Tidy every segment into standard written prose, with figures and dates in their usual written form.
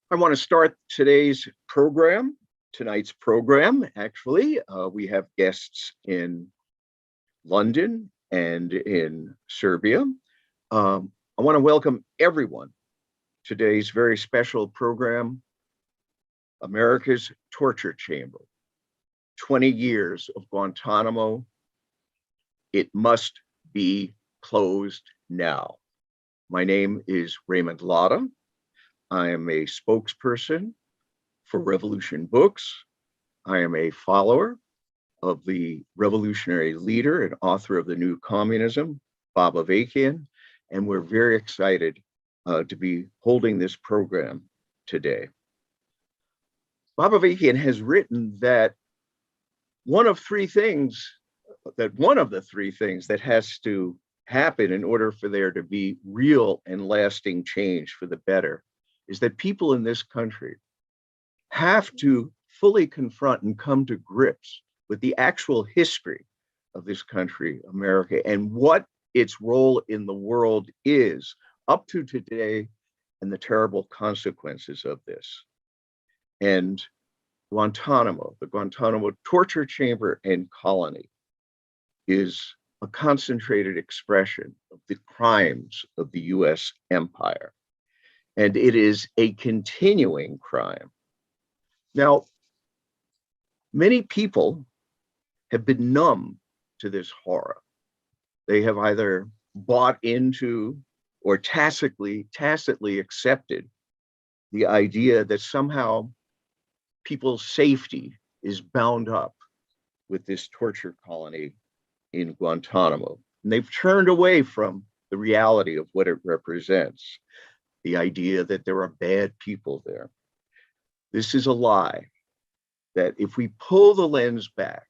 I want to start tonight's program, actually. We have guests in London and in Serbia. I want to welcome everyone to today's very special program, America's Torture Chamber, 20 years of Guantanamo. It must be closed now. My name is Raymond Lotta. I am a spokesperson for Revolution Books. I am a follower of the revolutionary leader and author of The New Communism, Bob Avakian, and we're very excited to be holding this program today. Bob Avakian has written that one of the three things that has to happen in order for there to be real and lasting change for the better is that people in this country have to fully confront and come to grips with the actual history of this country, America, and what its role in the world is up to today and the terrible consequences of this. And Guantanamo, the Guantanamo torture chamber and colony, is a concentrated expression of the crimes of the US empire. And it is a continuing crime. Now, many people have been numb to this horror. They have either bought into or tacitly accepted the idea that somehow people's safety is bound up with this torture colony in Guantanamo. And they've turned away from the reality of what it represents, the idea that there are bad people there. This is a lie, that if we pull the lens back,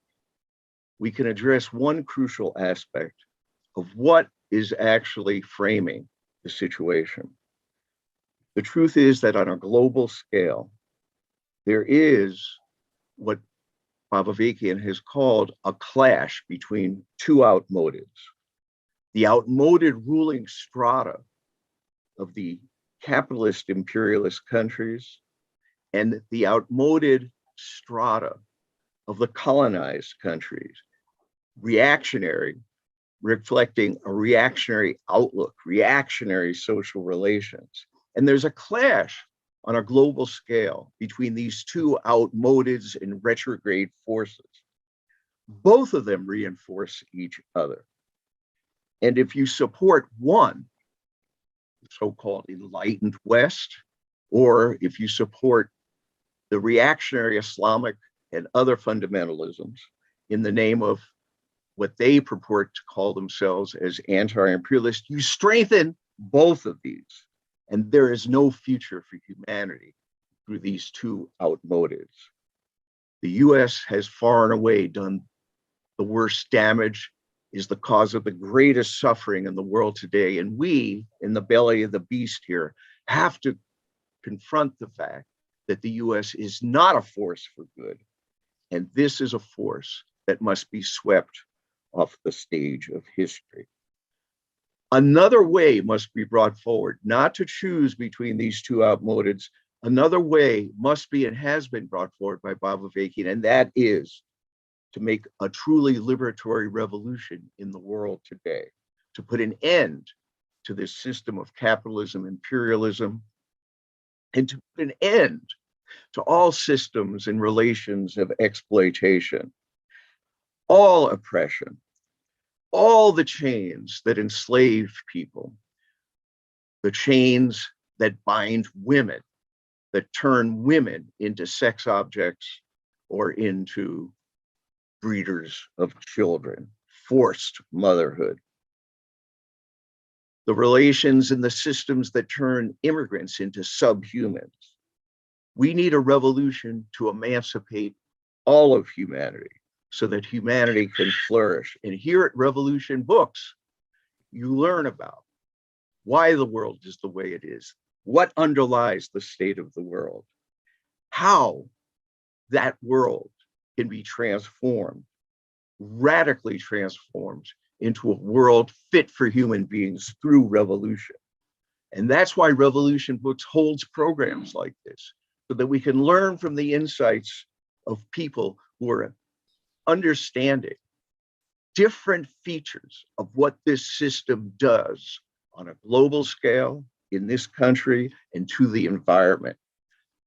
we can address one crucial aspect of what is actually framing the situation. The truth is that on a global scale, there is what Bob Avakian has called a clash between two outmodeds. The outmoded ruling strata of the capitalist imperialist countries and the outmoded strata of the colonized countries, reactionary, reflecting a reactionary outlook, reactionary social relations. And there's a clash on a global scale between these two outmodeds and retrograde forces. Both of them reinforce each other. And if you support one, the so-called enlightened West, or if you support the reactionary Islamic and other fundamentalisms in the name of what they purport to call themselves as anti-imperialist, you strengthen both of these. And there is no future for humanity through these two outmodeds. The US has far and away done the worst damage, is the cause of the greatest suffering in the world today. And we, in the belly of the beast here, have to confront the fact that the US is not a force for good. And this is a force that must be swept off the stage of history. Another way must be brought forward, not to choose between these two outmodeds. Another way must be and has been brought forward by Bob Avakian, and that is to make a truly liberatory revolution in the world today, to put an end to this system of capitalism, imperialism, and to put an end to all systems and relations of exploitation, all oppression, all the chains that enslave people, the chains that bind women, that turn women into sex objects or into breeders of children, forced motherhood. The relations and the systems that turn immigrants into subhumans. We need a revolution to emancipate all of humanity so that humanity can flourish. And here at Revolution Books, you learn about why the world is the way it is, what underlies the state of the world, how that world can be transformed, radically transformed into a world fit for human beings through revolution. And that's why Revolution Books holds programs like this, so that we can learn from the insights of people who are understanding different features of what this system does on a global scale, in this country, and to the environment.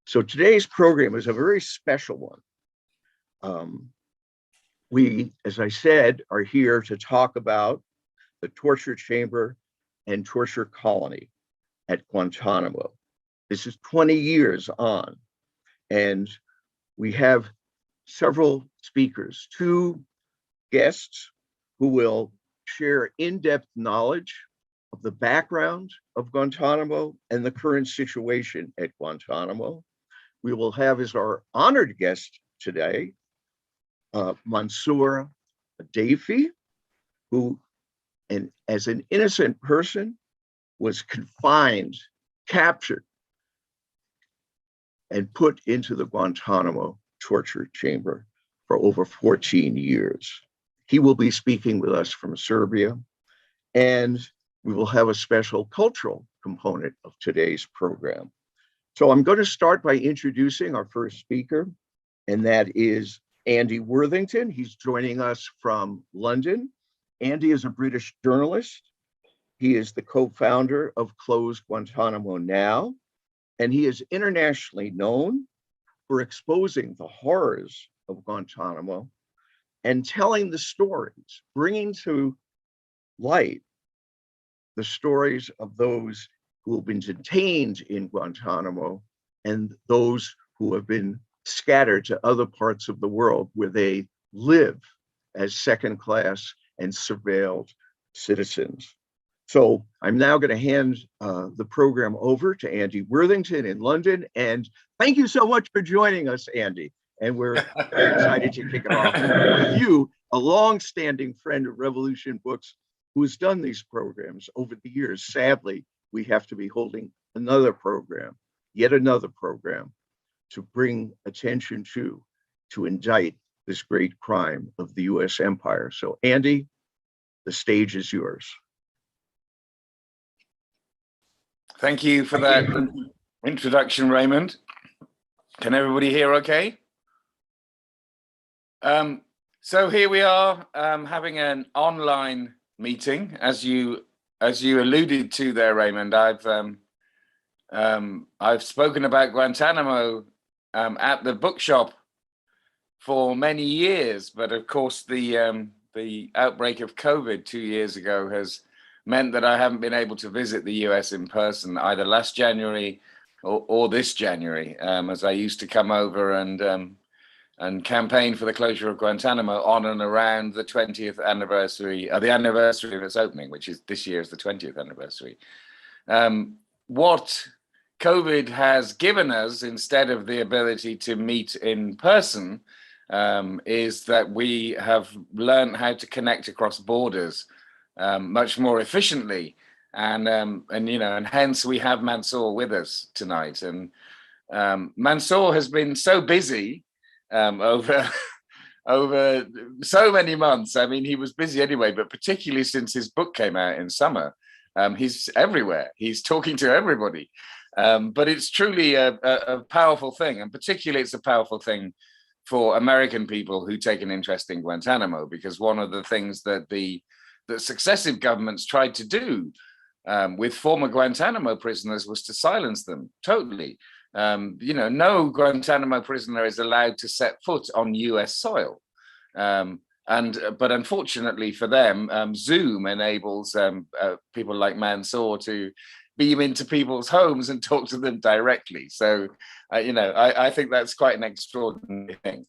So today's program is a very special one. We, as I said, are here to talk about the torture chamber and torture colony at Guantanamo. This is 20 years on, and we have several speakers, two guests who will share in-depth knowledge of the background of Guantanamo and the current situation at Guantanamo. We will have as our honored guest today, Mansoor Adayfi, who, and as an innocent person, was confined, captured, and put into the Guantanamo torture chamber for over 14 years. He will be speaking with us from Serbia, and we will have a special cultural component of today's program. So I'm going to start by introducing our first speaker, and that is Andy Worthington. He's joining us from London. Andy is a British journalist. He is the co-founder of Close Guantanamo Now, and he is internationally known for exposing the horrors of Guantanamo and telling the stories, bringing to light the stories of those who have been detained in Guantanamo and those who have been scattered to other parts of the world where they live as second-class and surveilled citizens. So I'm now going to hand the program over to Andy Worthington in London. And thank you so much for joining us, Andy. And we're very excited to kick it off with you, a long-standing friend of Revolution Books who has done these programs over the years. Sadly, we have to be holding another program, yet another program, to bring attention to indict this great crime of the US empire. So Andy, the stage is yours. Thank you for that introduction, Raymond. Can everybody hear okay? So here we are having an online meeting. As you alluded to there, Raymond, I've spoken about Guantanamo at the bookshop for many years, but of course the outbreak of COVID 2 years ago has meant that I haven't been able to visit the US in person either last January or this January, as I used to come over and campaign for the closure of Guantanamo on and around the 20th anniversary, the anniversary of its opening, which is this year is the 20th anniversary. What COVID has given us, instead of the ability to meet in person, is that we have learned how to connect across borders much more efficiently, and hence we have Mansoor with us tonight. And Mansoor has been so busy over so many months. I mean, he was busy anyway, but particularly since his book came out in summer, he's everywhere. He's talking to everybody. But it's truly a powerful thing, and particularly it's a powerful thing for American people who take an interest in Guantanamo, because one of the things that the successive governments tried to do with former Guantanamo prisoners was to silence them totally. No Guantanamo prisoner is allowed to set foot on US soil. But unfortunately for them, Zoom enables people like Mansoor to beam into people's homes and talk to them directly. So, I think that's quite an extraordinary thing.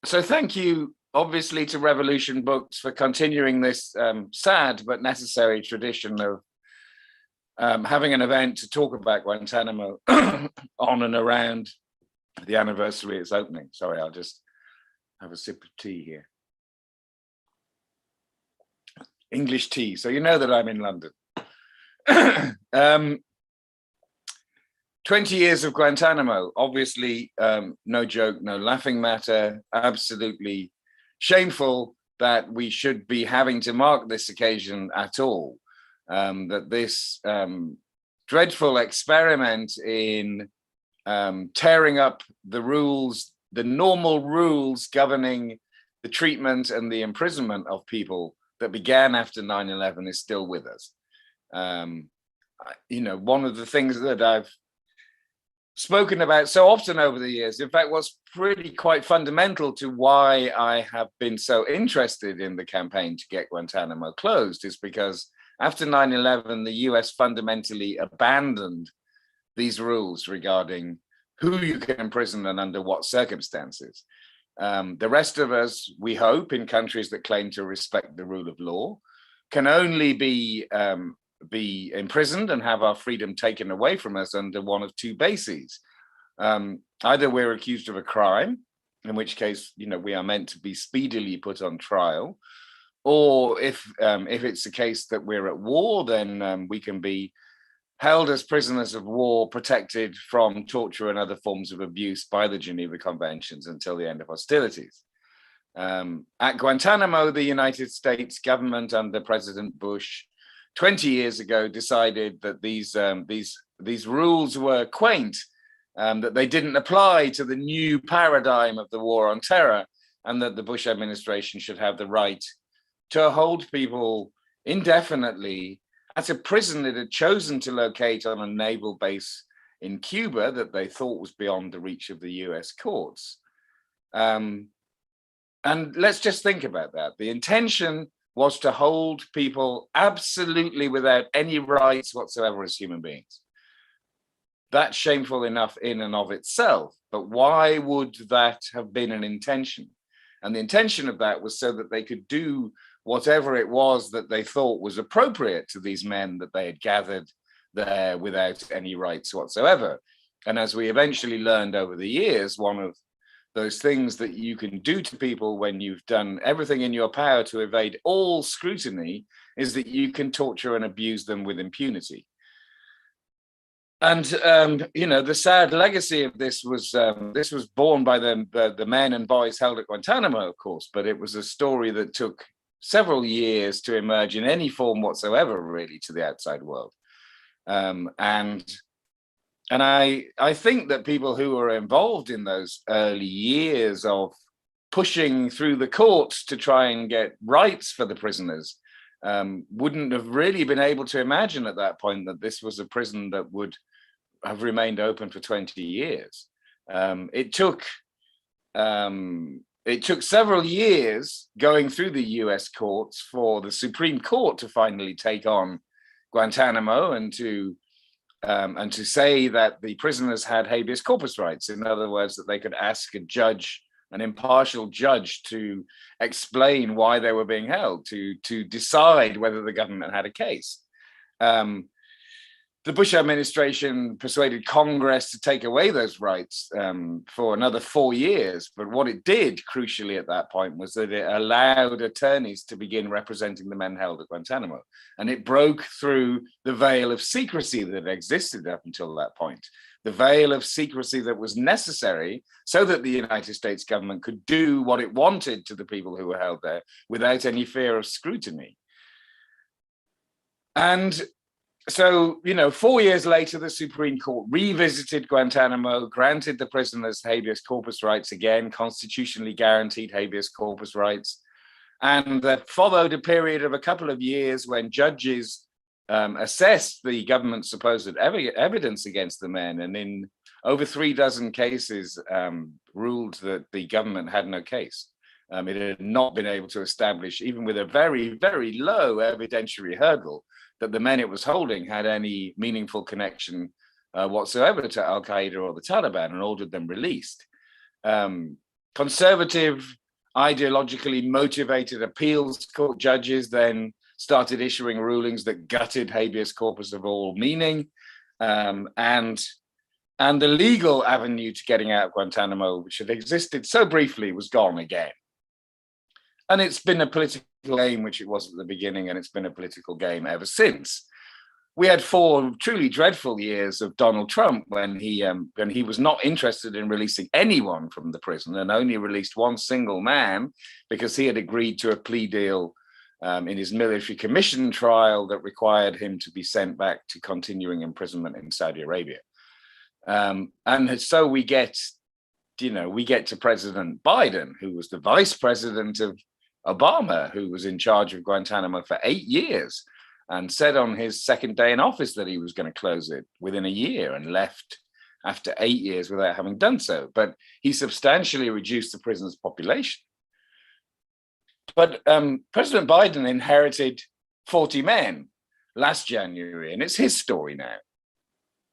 So thank you, obviously, to Revolution Books for continuing this sad but necessary tradition of having an event to talk about Guantanamo on and around the anniversary of its opening. Sorry, I'll just have a sip of tea here. English tea, so you know that I'm in London. 20 years of Guantanamo, obviously no joke, no laughing matter, absolutely shameful that we should be having to mark this occasion at all. that this dreadful experiment in tearing up the rules, the normal rules governing the treatment and the imprisonment of people that began after 9/11 is still with us. One of the things that I've spoken about so often over the years, in fact, what's pretty quite fundamental to why I have been so interested in the campaign to get Guantanamo closed, is because after 9/11, the US fundamentally abandoned these rules regarding who you can imprison and under what circumstances. The rest of us, we hope, in countries that claim to respect the rule of law, can only be imprisoned and have our freedom taken away from us under one of two bases. Either we're accused of a crime, in which case, we are meant to be speedily put on trial, or if it's the case that we're at war, then we can be held as prisoners of war, protected from torture and other forms of abuse by the Geneva Conventions until the end of hostilities. At Guantanamo, the United States government under President Bush 20 years ago decided that these rules were quaint, that they didn't apply to the new paradigm of the war on terror, and that the Bush administration should have the right to hold people indefinitely at a prison it had chosen to locate on a naval base in Cuba that they thought was beyond the reach of the US courts. And let's just think about that. The intention was to hold people absolutely without any rights whatsoever as human beings. That's shameful enough in and of itself, but why would that have been an intention? And the intention of that was so that they could do whatever it was that they thought was appropriate to these men that they had gathered there without any rights whatsoever. And as we eventually learned over the years, one of those things that you can do to people when you've done everything in your power to evade all scrutiny is that you can torture and abuse them with impunity. And the sad legacy of this was borne by the men and boys held at Guantanamo, of course, but it was a story that took several years to emerge in any form whatsoever, really, to the outside world. And I think that people who were involved in those early years of pushing through the courts to try and get rights for the prisoners wouldn't have really been able to imagine at that point that this was a prison that would have remained open for 20 years. It took several years going through the US courts for the Supreme Court to finally take on Guantanamo and to say that the prisoners had habeas corpus rights. In other words, that they could ask a judge, an impartial judge, to explain why they were being held, to decide whether the government had a case. The Bush administration persuaded Congress to take away those rights for another 4 years. But what it did, crucially at that point, was that it allowed attorneys to begin representing the men held at Guantanamo. And it broke through the veil of secrecy that existed up until that point, the veil of secrecy that was necessary so that the United States government could do what it wanted to the people who were held there without any fear of scrutiny. And so, 4 years later, the Supreme Court revisited Guantanamo, granted the prisoners habeas corpus rights again, constitutionally guaranteed habeas corpus rights. And there followed a period of a couple of years when judges assessed the government's supposed evidence against the men, and in over 36 cases ruled that the government had no case. It had not been able to establish, even with a very, very low evidentiary hurdle, that the men it was holding had any meaningful connection whatsoever to Al-Qaeda or the Taliban, and ordered them released. Conservative, ideologically motivated appeals court judges then started issuing rulings that gutted habeas corpus of all meaning, and the legal avenue to getting out of Guantanamo, which had existed so briefly, was gone again. And it's been a political game, which it was at the beginning, and it's been a political game ever since. We had 4 truly dreadful years of Donald Trump when he was not interested in releasing anyone from the prison and only released one single man because he had agreed to a plea deal in his military commission trial that required him to be sent back to continuing imprisonment in Saudi Arabia. And so we get to President Biden, who was the vice president of Obama, who was in charge of Guantanamo for 8 years and said on his second day in office that he was going to close it within a year, and left after 8 years without having done so. But he substantially reduced the prison's population. But President Biden inherited 40 men last January, and it's his story now.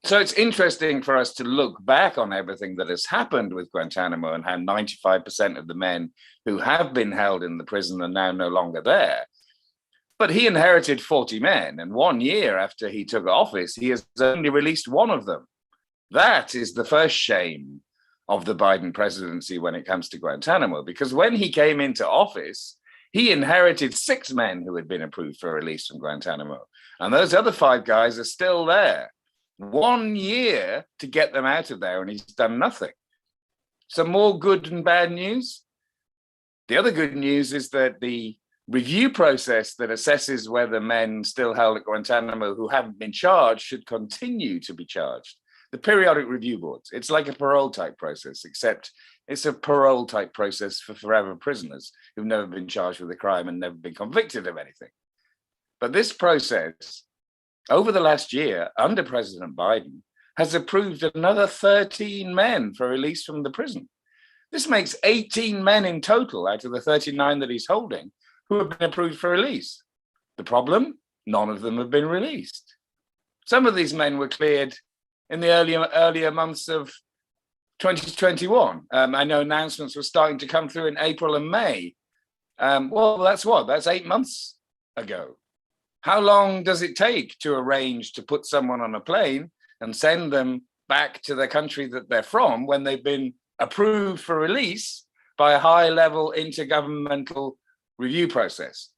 So it's interesting for us to look back on everything that has happened with Guantanamo and how 95% of the men who have been held in the prison are now no longer there. But he inherited 40 men, and 1 year after he took office, he has only released one of them. That is the first shame of the Biden presidency when it comes to Guantanamo, because when he came into office, he inherited 6 men who had been approved for release from Guantanamo. And those other 5 guys are still there. 1 year to get them out of there, and he's done nothing. Some more good and bad news. The other good news is that the review process that assesses whether men still held at Guantanamo who haven't been charged should continue to be charged. The periodic review boards, it's like a parole type process, except it's a parole type process for forever prisoners who've never been charged with a crime and never been convicted of anything. But this process, over the last year, under President Biden, has approved another 13 men for release from the prison. This makes 18 men in total out of the 39 that he's holding who have been approved for release. The problem? None of them have been released. Some of these men were cleared in the earlier months of 2021. I know announcements were starting to come through in April and May. Well, that's 8 months ago. How long does it take to arrange to put someone on a plane and send them back to the country that they're from when they've been approved for release by a high-level intergovernmental review process?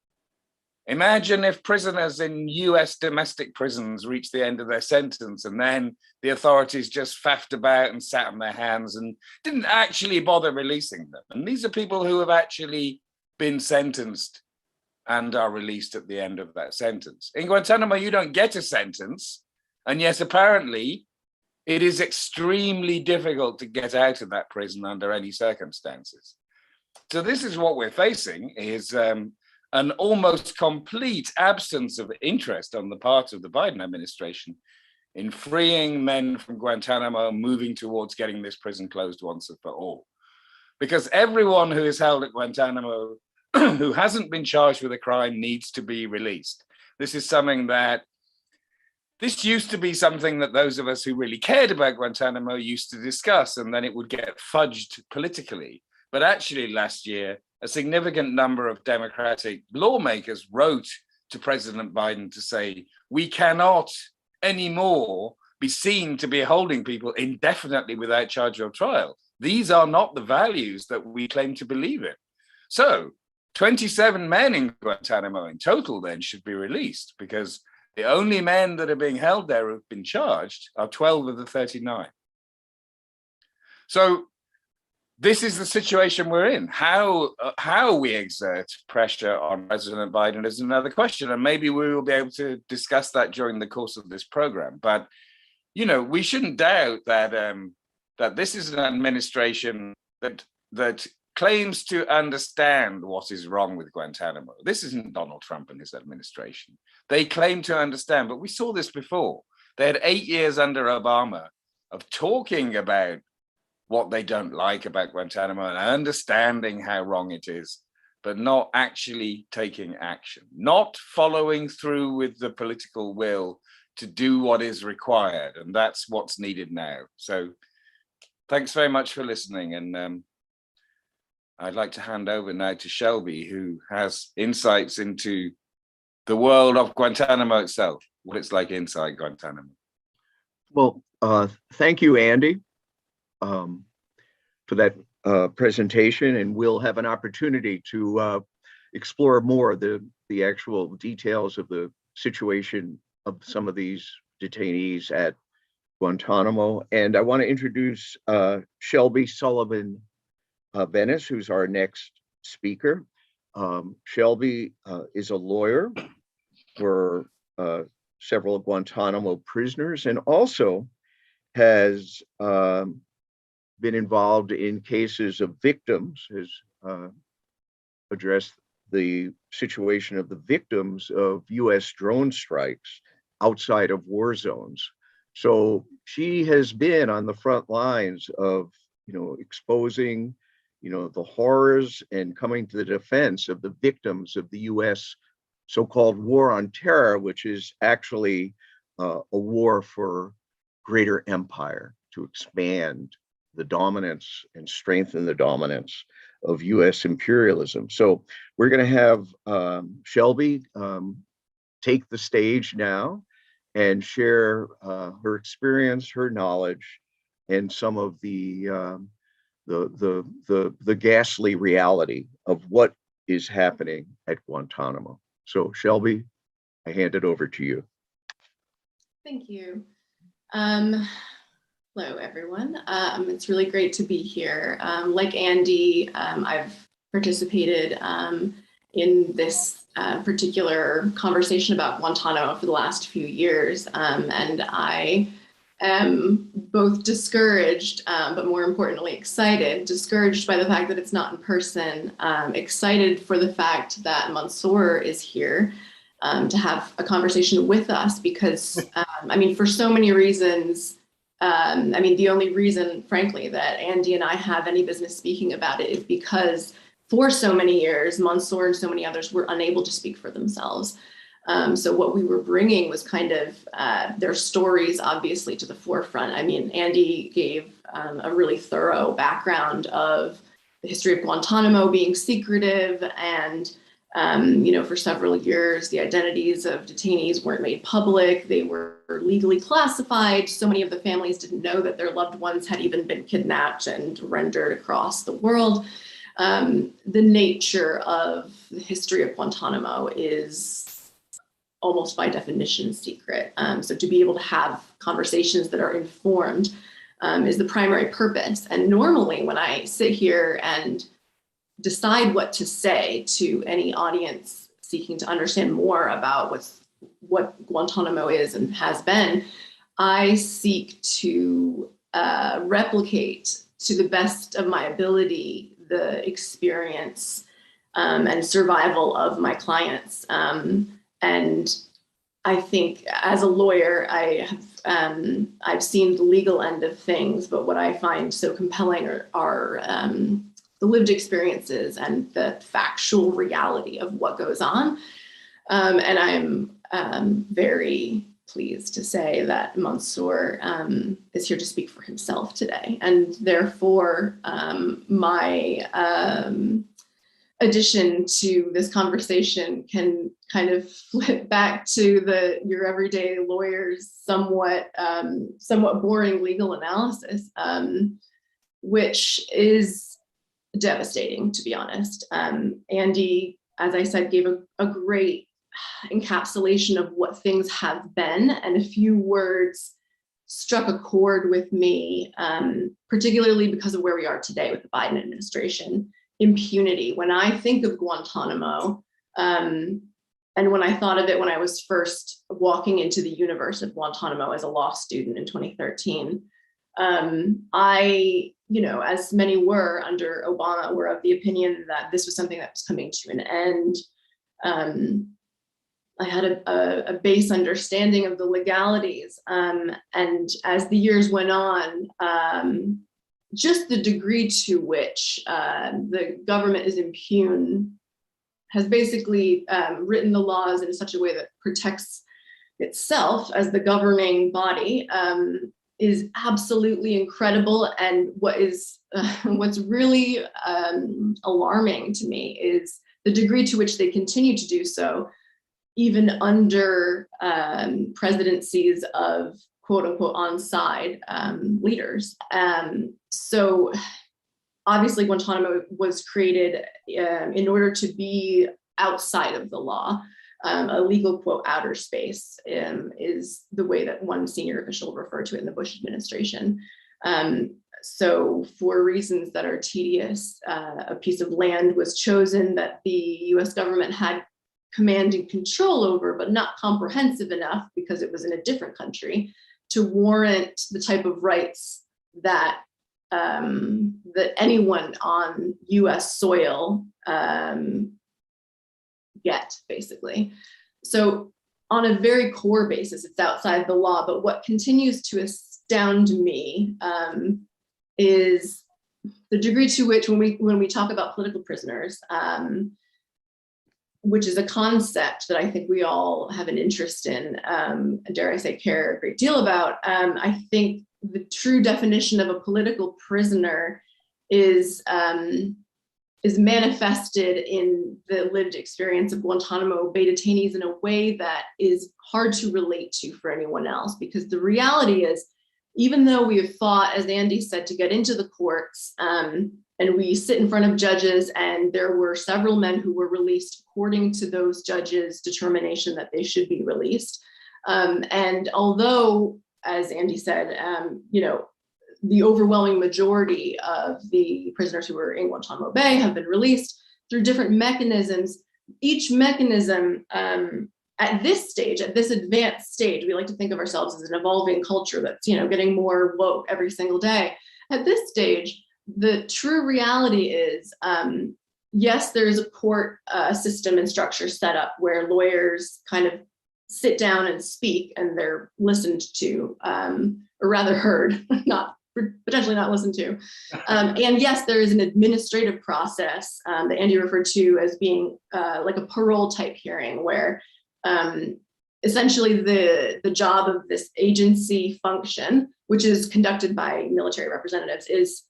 Imagine if prisoners in US domestic prisons reached the end of their sentence and then the authorities just faffed about and sat on their hands and didn't actually bother releasing them. And these are people who have actually been sentenced and are released at the end of that sentence. In Guantanamo, you don't get a sentence, and yet apparently it is extremely difficult to get out of that prison under any circumstances. So this is what we're facing, is an almost complete absence of interest on the part of the Biden administration in freeing men from Guantanamo, moving towards getting this prison closed once and for all. Because everyone who is held at Guantanamo who hasn't been charged with a crime needs to be released. This used to be something that those of us who really cared about Guantanamo used to discuss, and then it would get fudged politically. But actually last year, a significant number of Democratic lawmakers wrote to President Biden to say, we cannot anymore be seen to be holding people indefinitely without charge or trial. These are not the values that we claim to believe in. So 27 men in Guantanamo in total then should be released, because the only men that are being held there who have been charged are 12 of the 39. So this is the situation we're in. How we exert pressure on President Biden is another question, and maybe we will be able to discuss that during the course of this program. But we shouldn't doubt that that this is an administration that claims to understand what is wrong with Guantanamo. This isn't Donald Trump and his administration. They claim to understand, but we saw this before. They had 8 years under Obama of talking about what they don't like about Guantanamo and understanding how wrong it is, but not actually taking action, not following through with the political will to do what is required. And that's what's needed now. So thanks very much for listening. And I'd like to hand over now to Shelby, who has insights into the world of Guantanamo itself, what it's like inside Guantanamo. Well, thank you, Andy, for that presentation, and we'll have an opportunity to explore more the actual details of the situation of some of these detainees at Guantanamo. And I want to introduce Shelby Sullivan-Bennis, who's our next speaker. Shelby is a lawyer for several Guantanamo prisoners, and also has been involved in cases of victims, has addressed the situation of the victims of US drone strikes outside of war zones. So she has been on the front lines of, exposing, the horrors and coming to the defense of the victims of the US so-called war on terror, which is actually a war for greater empire, to expand the dominance and strengthen the dominance of US imperialism. So we're going to have Shelby take the stage now and share her experience, her knowledge, and some of the ghastly reality of what is happening at Guantanamo. So Shelby, I hand it over to you. Thank you. Hello, everyone. It's really great to be here. Like Andy, I've participated in this particular conversation about Guantanamo for the last few years, and I am both discouraged, but more importantly excited. Discouraged by the fact that it's not in person, excited for the fact that Mansoor is here to have a conversation with us, because, for so many reasons, the only reason, frankly, that Andy and I have any business speaking about it is because for so many years, Mansoor and so many others were unable to speak for themselves. So what we were bringing was kind of their stories, obviously, to the forefront. Andy gave a really thorough background of the history of Guantanamo being secretive, and for several years, the identities of detainees weren't made public. They were legally classified. So many of the families didn't know that their loved ones had even been kidnapped and rendered across the world. The nature of the history of Guantanamo is almost by definition secret. So to be able to have conversations that are informed is the primary purpose. And normally when I sit here and decide what to say to any audience seeking to understand more about what Guantanamo is and has been, I seek to replicate to the best of my ability the experience and survival of my clients. And I think as a lawyer, I've seen the legal end of things, but what I find so compelling are the lived experiences and the factual reality of what goes on. And I'm very pleased to say that Mansoor is here to speak for himself today. And therefore, my addition to this conversation can kind of flip back to your everyday lawyer's somewhat boring legal analysis, which is devastating, to be honest. Andy, as I said, gave a great encapsulation of what things have been, and a few words struck a chord with me, particularly because of where we are today with the Biden administration. Impunity. When I think of Guantanamo, and when I thought of it when I was first walking into the universe of Guantanamo as a law student in 2013, I, as many were under Obama, were of the opinion that this was something that was coming to an end. I had a base understanding of the legalities, and as the years went on, just the degree to which the government is impugn has basically written the laws in such a way that protects itself as the governing body is absolutely incredible. And what's really alarming to me is the degree to which they continue to do so, even under presidencies of quote unquote on-side leaders. So obviously Guantanamo was created in order to be outside of the law. A legal quote outer space is the way that one senior official referred to it in the Bush administration. So for reasons that are tedious, a piece of land was chosen that the US government had command and control over, but not comprehensive enough because it was in a different country to warrant the type of rights that that anyone on US soil get, basically. So on a very core basis, it's outside the law, but what continues to astound me is the degree to which when we talk about political prisoners, which is a concept that I think we all have an interest in, dare I say, care a great deal about. I think the true definition of a political prisoner is manifested in the lived experience of Guantanamo Bay detainees in a way that is hard to relate to for anyone else, because the reality is, even though we have fought, as Andy said, to get into the courts, and we sit in front of judges, and there were several men who were released according to those judges' determination that they should be released. And although, as Andy said, the overwhelming majority of the prisoners who were in Guantanamo Bay have been released through different mechanisms. Each mechanism, at this stage, at this advanced stage, we like to think of ourselves as an evolving culture that's, getting more woke every single day. At this stage, the true reality is, yes, there is a court system and structure set up where lawyers kind of sit down and speak, and they're listened to, or rather heard, potentially not listened to. And yes, there is an administrative process that Andy referred to as being like a parole type hearing, where essentially the job of this agency function, which is conducted by military representatives, is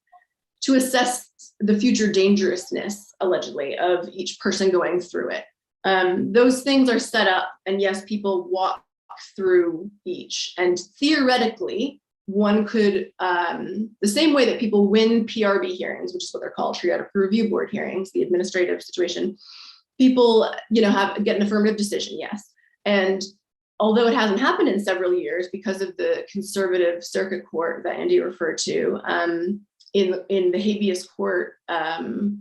to assess the future dangerousness, allegedly, of each person going through it. Those things are set up, and yes, people walk through each. And theoretically, one could, the same way that people win PRB hearings, which is what they're called, periodic review board hearings, the administrative situation, people, get an affirmative decision, yes. And although it hasn't happened in several years because of the conservative circuit court that Andy referred to, in the habeas court kind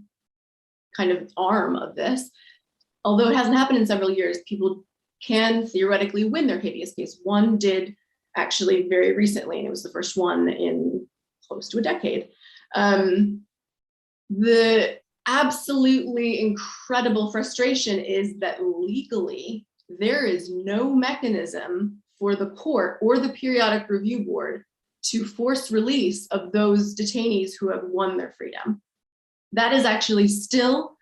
of arm of this, although it hasn't happened in several years, people can theoretically win their habeas case. One did actually very recently, and it was the first one in close to a decade. The absolutely incredible frustration is that legally, there is no mechanism for the court or the periodic review board to force release of those detainees who have won their freedom. That is actually still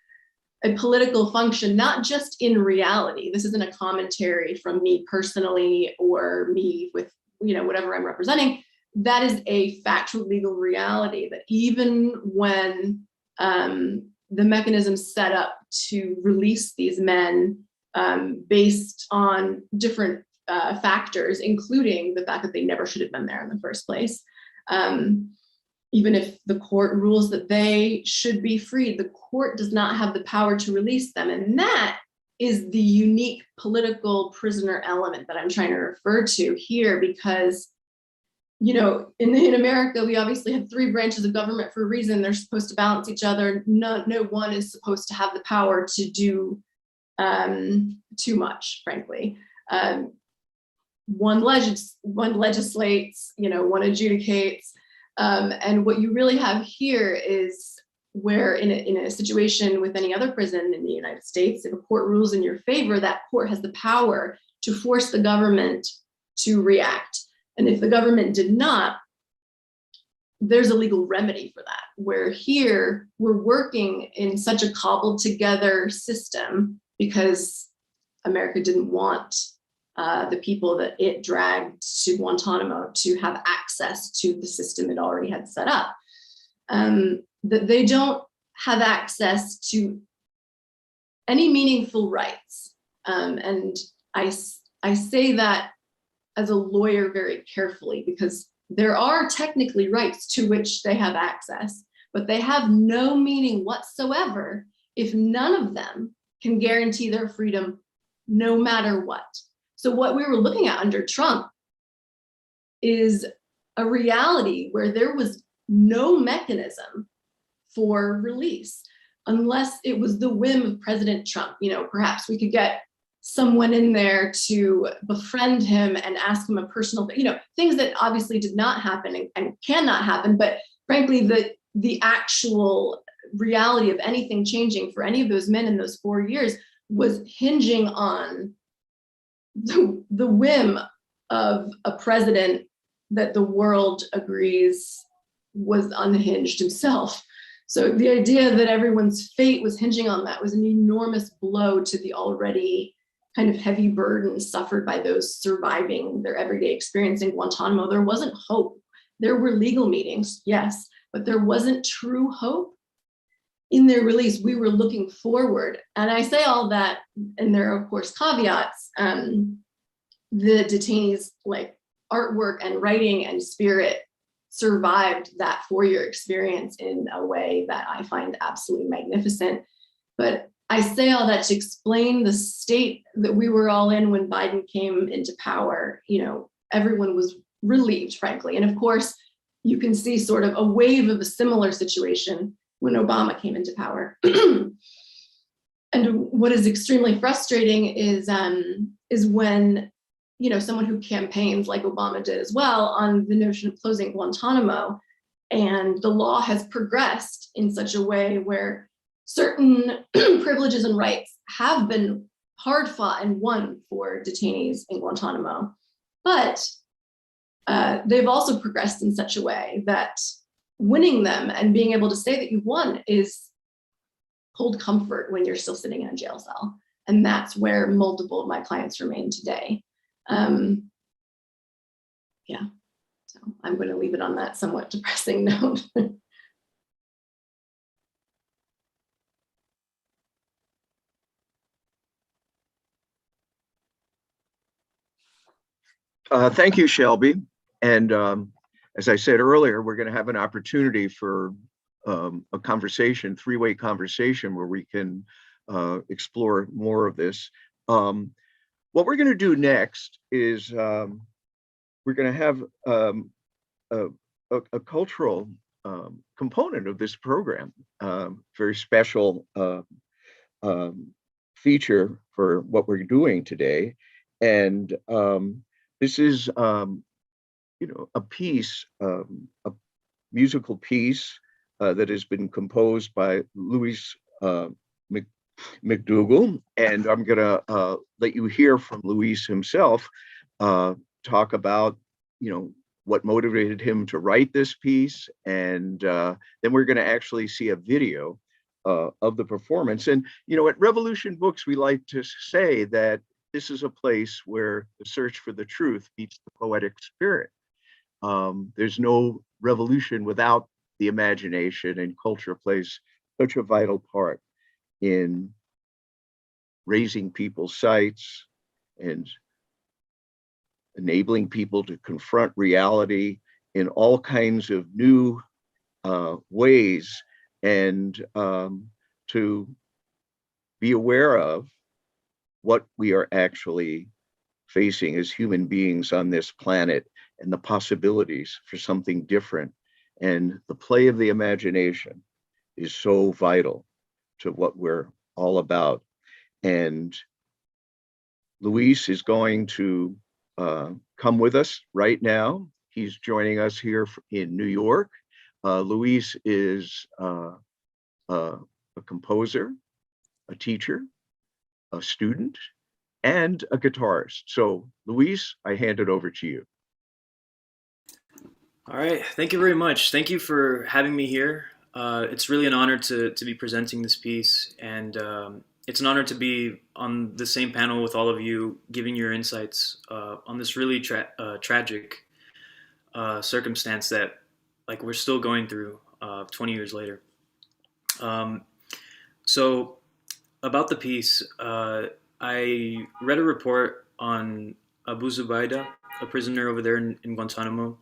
a political function, not just in reality. This isn't a commentary from me personally or me with whatever I'm representing. That is a factual legal reality, that even when the mechanism set up to release these men based on different factors, including the fact that they never should have been there in the first place. Even if the court rules that they should be freed, the court does not have the power to release them. And that is the unique political prisoner element that I'm trying to refer to here, because, in America, we obviously have three branches of government for a reason. They're supposed to balance each other. No one is supposed to have the power to do too much, frankly. One legislates, one adjudicates. And what you really have here is where in a situation with any other prison in the United States, if a court rules in your favor, that court has the power to force the government to react. And if the government did not, there's a legal remedy for that. Where here, we're working in such a cobbled together system because America didn't want the people that it dragged to Guantanamo to have access to the system it already had set up. That they don't have access to any meaningful rights. And I say that as a lawyer very carefully, because there are technically rights to which they have access, but they have no meaning whatsoever if none of them can guarantee their freedom no matter what. So what we were looking at under Trump is a reality where there was no mechanism for release unless it was the whim of President Trump. You know, perhaps we could get someone in there to befriend him and ask him a personal, you know, things that obviously did not happen and cannot happen. But frankly, the actual reality of anything changing for any of those men in those 4 years was hinging on the whim of a president that the world agrees was unhinged himself. So the idea that everyone's fate was hinging on that was an enormous blow to the already kind of heavy burden suffered by those surviving their everyday experience in Guantanamo. There wasn't hope. There were legal meetings, yes, but there wasn't true hope in their release. We were looking forward. And I say all that, and there are of course caveats. The detainees' like artwork and writing and spirit survived that 4-year experience in a way that I find absolutely magnificent. But I say all that to explain the state that we were all in when Biden came into power. You know, everyone was relieved, frankly. And of course, you can see sort of a wave of a similar situation when Obama came into power. And what is extremely frustrating is when, you know, someone who campaigns like Obama did as well on the notion of closing Guantanamo, and the law has progressed in such a way where certain privileges and rights have been hard fought and won for detainees in Guantanamo, but they've also progressed in such a way that winning them and being able to say that you've won is cold comfort when you're still sitting in a jail cell. And that's where multiple of my clients remain today. Yeah, so I'm going to leave it on that somewhat depressing note. Thank you, Shelby. And as I said earlier, we're going to have an opportunity for a conversation, three-way conversation, where we can explore more of this. What we're going to do next is we're going to have a cultural component of this program, very special feature for what we're doing today. And this is, you know, a piece, a musical piece that has been composed by Louis McDougall, and I'm gonna let you hear from Luis himself talk about, you know, what motivated him to write this piece, and then we're gonna actually see a video of the performance. And, you know, at Revolution Books, we like to say that this is a place where the search for the truth meets the poetic spirit. There's no revolution without the imagination, and culture plays such a vital part in raising people's sights and enabling people to confront reality in all kinds of new ways, and to be aware of what we are actually facing as human beings on this planet, and the possibilities for something different. And the play of the imagination is so vital to what we're all about. And Luis is going to come with us right now. He's joining us here in New York. Luis is a composer, a teacher, a student, and a guitarist. So Luis, I hand it over to you. All right, thank you very much. Thank you for having me here. It's really an honor to be presenting this piece, and it's an honor to be on the same panel with all of you, giving your insights on this really tragic circumstance that, like, we're still going through 20 years later. So about the piece, I read a report on Abu Zubaydah, a prisoner over there in Guantanamo,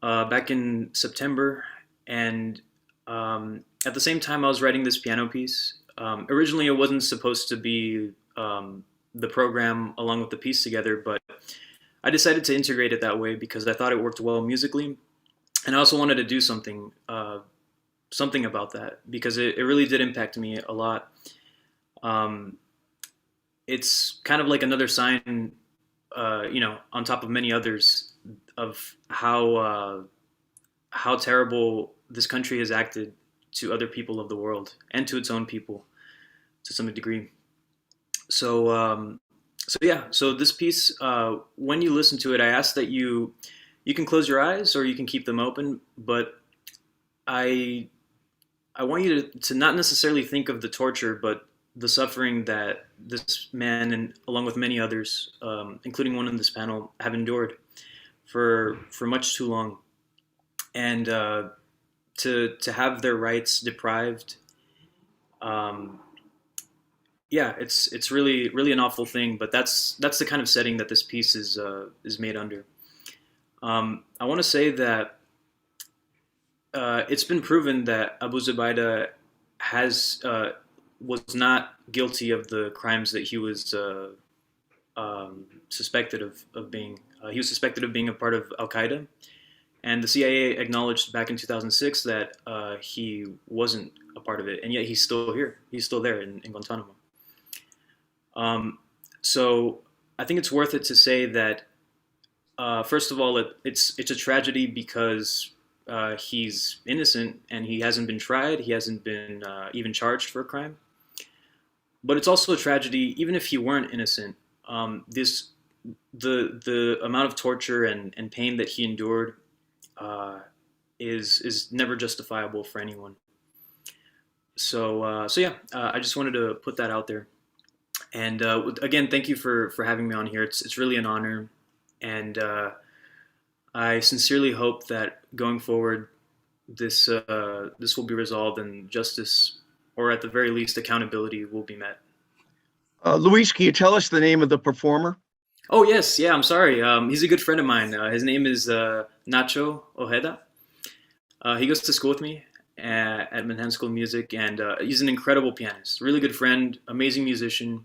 back in September, and at the same time I was writing this piano piece. Originally it wasn't supposed to be the program along with the piece together, but I decided to integrate it that way because I thought it worked well musically. and I also wanted to do something about that because it really did impact me a lot. Um, it's kind of like another sign, on top of many others, of how terrible this country has acted to other people of the world and to its own people to some degree. So, so this piece, when you listen to it, I ask that you can close your eyes or you can keep them open, but I I want you to not necessarily think of the torture, but the suffering that this man and along with many others, including one in this panel, have endured for much too long, and to have their rights deprived. Um, yeah, it's really an awful thing, but that's the kind of setting that this piece is made under. I want to say that it's been proven that Abu Zubaydah has was not guilty of the crimes that he was suspected of being. He was suspected of being a part of Al Qaeda, and the CIA acknowledged back in 2006 that he wasn't a part of it, and yet he's still here. He's still there in Guantanamo. So I think it's worth it to say that first of all, it's a tragedy because he's innocent and he hasn't been tried. He hasn't been even charged for a crime. But it's also a tragedy, even if he weren't innocent. The amount of torture and pain that he endured is never justifiable for anyone. So yeah, I just wanted to put that out there. And again, thank you for having me on here. It's really an honor, and I sincerely hope that going forward, this will be resolved and justice, or at the very least, accountability will be met. Luis, can you tell us the name of the performer? Oh yes, yeah. I'm sorry. He's a good friend of mine. His name is Nacho Ojeda. He goes to school with me at Manhattan School of Music, and he's an incredible pianist. Really good friend, amazing musician.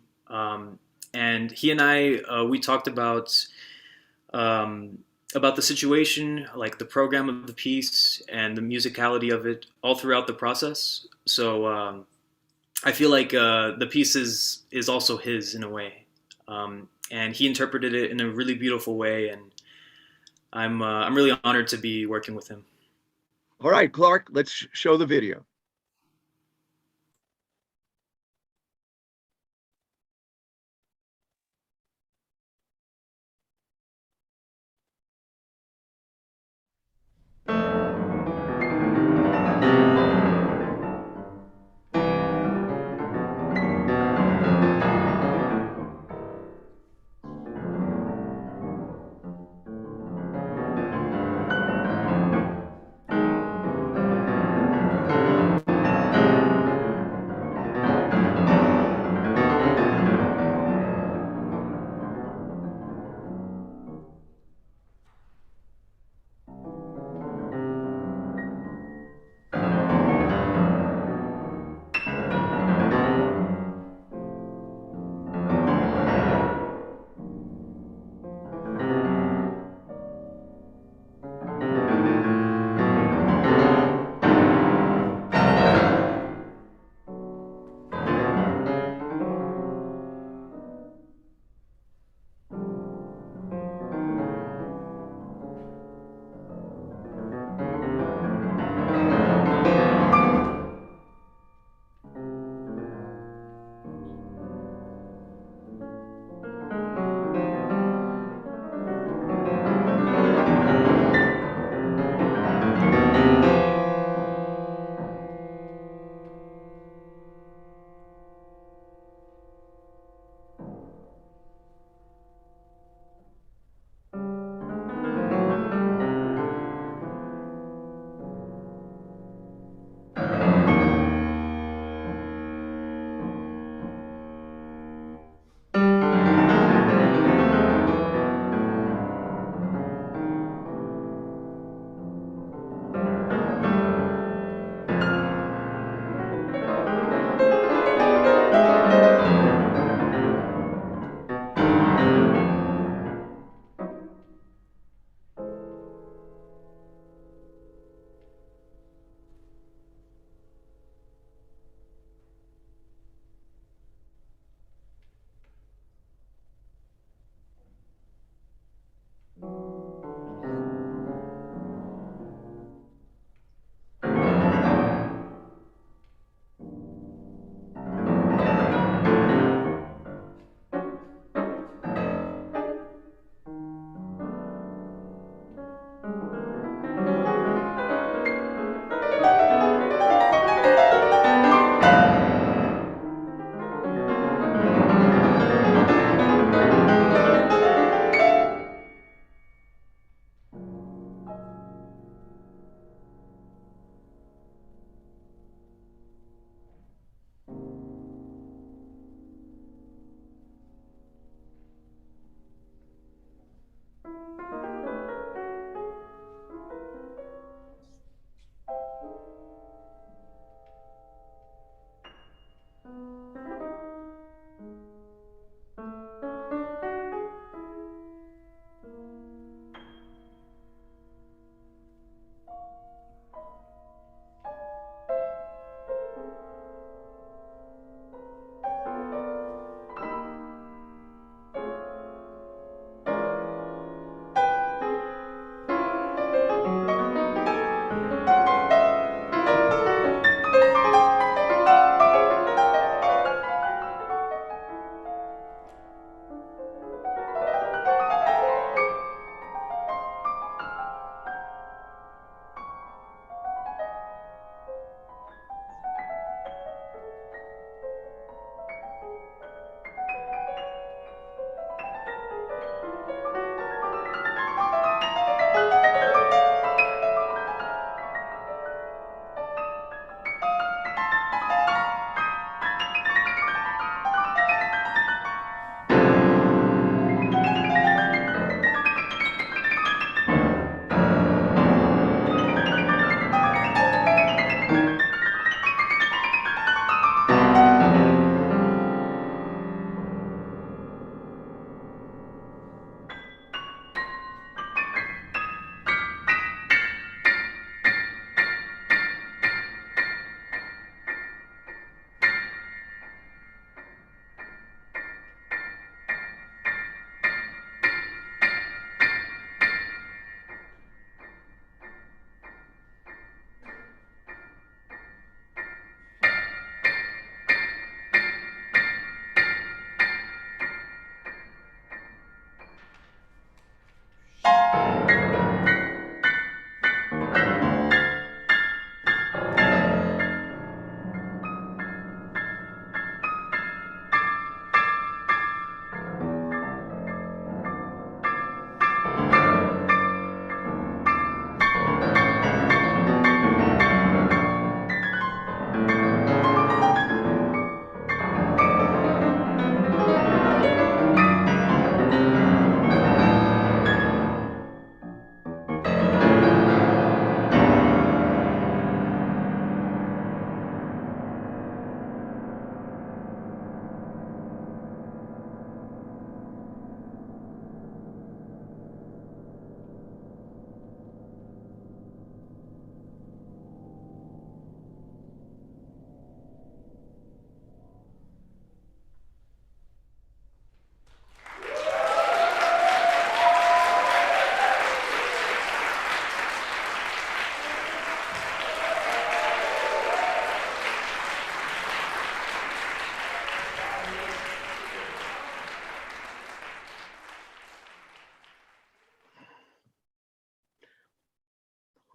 And he and I, we talked about the situation, like the program of the piece and the musicality of it, all throughout the process. So I feel like the piece is also his in a way, and he interpreted it in a really beautiful way, and I'm really honored to be working with him. All right, Clark, let's show the video.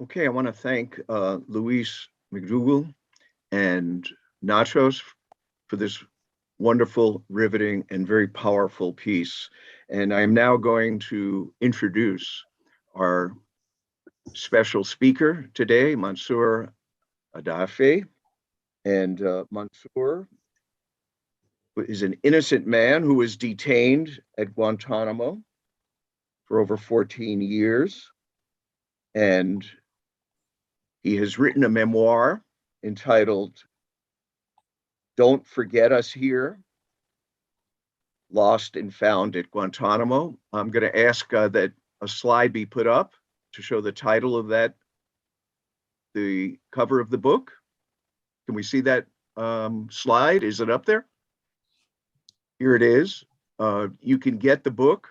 Okay, I want to thank Luis McDougall and Nachos for this wonderful, riveting, and very powerful piece. And I'm now going to introduce our special speaker today, Mansoor Adayfi. And Mansoor is an innocent man who was detained at Guantanamo for over 14 years. And he has written a memoir entitled Don't Forget Us Here, Lost and Found at Guantanamo. I'm going to ask that a slide be put up to show the title of that, the cover of the book. Can we see that slide? Is it up there? Here it is. You can get the book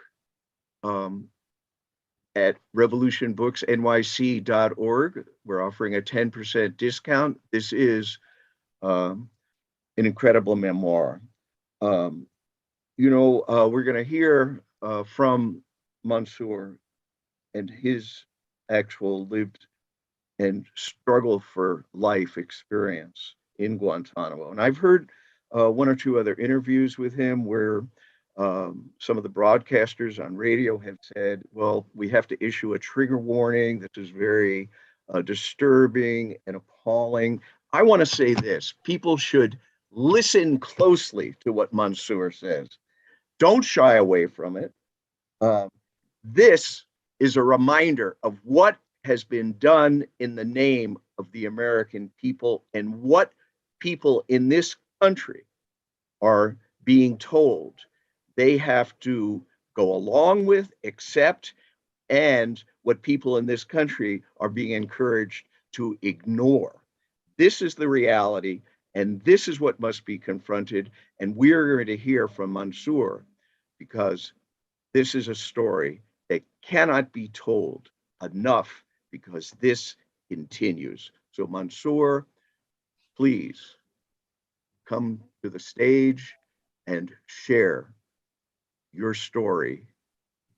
at revolutionbooksnyc.org. We're offering a 10% discount. This is an incredible memoir. We're going to hear from Mansoor and his actual lived and struggle for life experience in Guantanamo. And I've heard one or two other interviews with him where some of the broadcasters on radio have said, well, we have to issue a trigger warning. This is very disturbing and appalling. I want to say this: people should listen closely to what Mansoor says. Don't shy away from it. This is a reminder of what has been done in the name of the American people and what people in this country are being told they have to go along with, accept, and what people in this country are being encouraged to ignore. This is the reality, and this is what must be confronted. And we're going to hear from Mansoor because this is a story that cannot be told enough because this continues. So Mansoor, please come to the stage and share your story,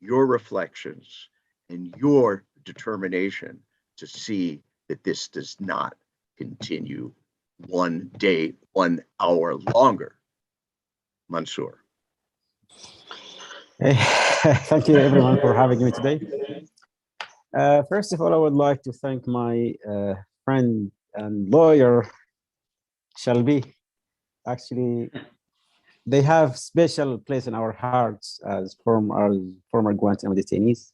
your reflections, and your determination to see that this does not continue one day, 1 hour longer. Mansoor. Thank you everyone for having me today. First of all, I would like to thank my friend and lawyer, Shelby. Actually, they have special place in our hearts as former Guantanamo detainees.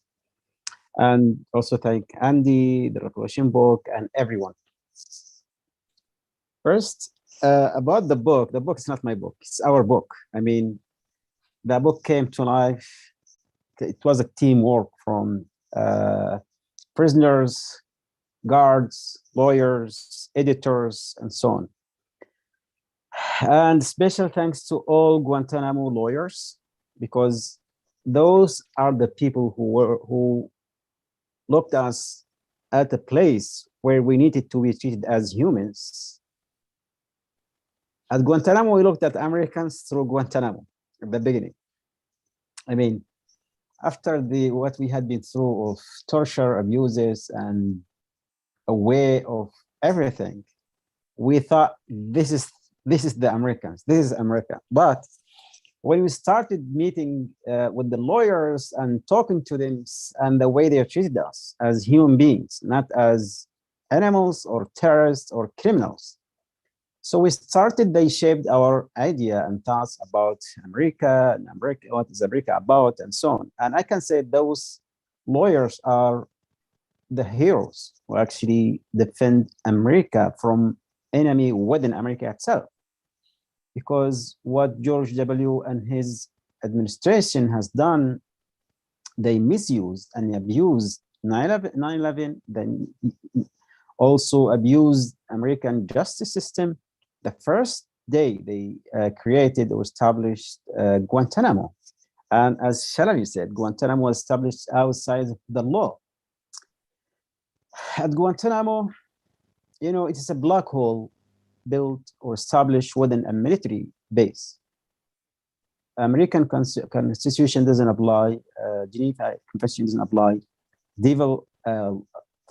And also thank Andy, the Revolution book, and everyone. First, about the book is not my book, it's our book. I mean, the book came to life. It was a teamwork from prisoners, guards, lawyers, editors, and so on. And special thanks to all Guantanamo lawyers, because those are the people who looked us at a place where we needed to be treated as humans. At Guantanamo, we looked at Americans through Guantanamo at the beginning. I mean, after what we had been through of torture, abuses, and a way of everything, we thought this is the Americans, this is America. But when we started meeting with the lawyers and talking to them and the way they treated us as human beings, not as animals or terrorists or criminals. So they shaped our idea and thoughts about America, and what is America about, and so on. And I can say those lawyers are the heroes who actually defend America from enemy within America itself. Because what George W. and his administration has done, they misused and abused 9/11, then also abused American justice system. The first day they created or established Guantanamo. And as Shelby said, Guantanamo was established outside the law. At Guantanamo, it is a black hole built or established within a military base. American Constitution doesn't apply, Geneva Convention doesn't apply,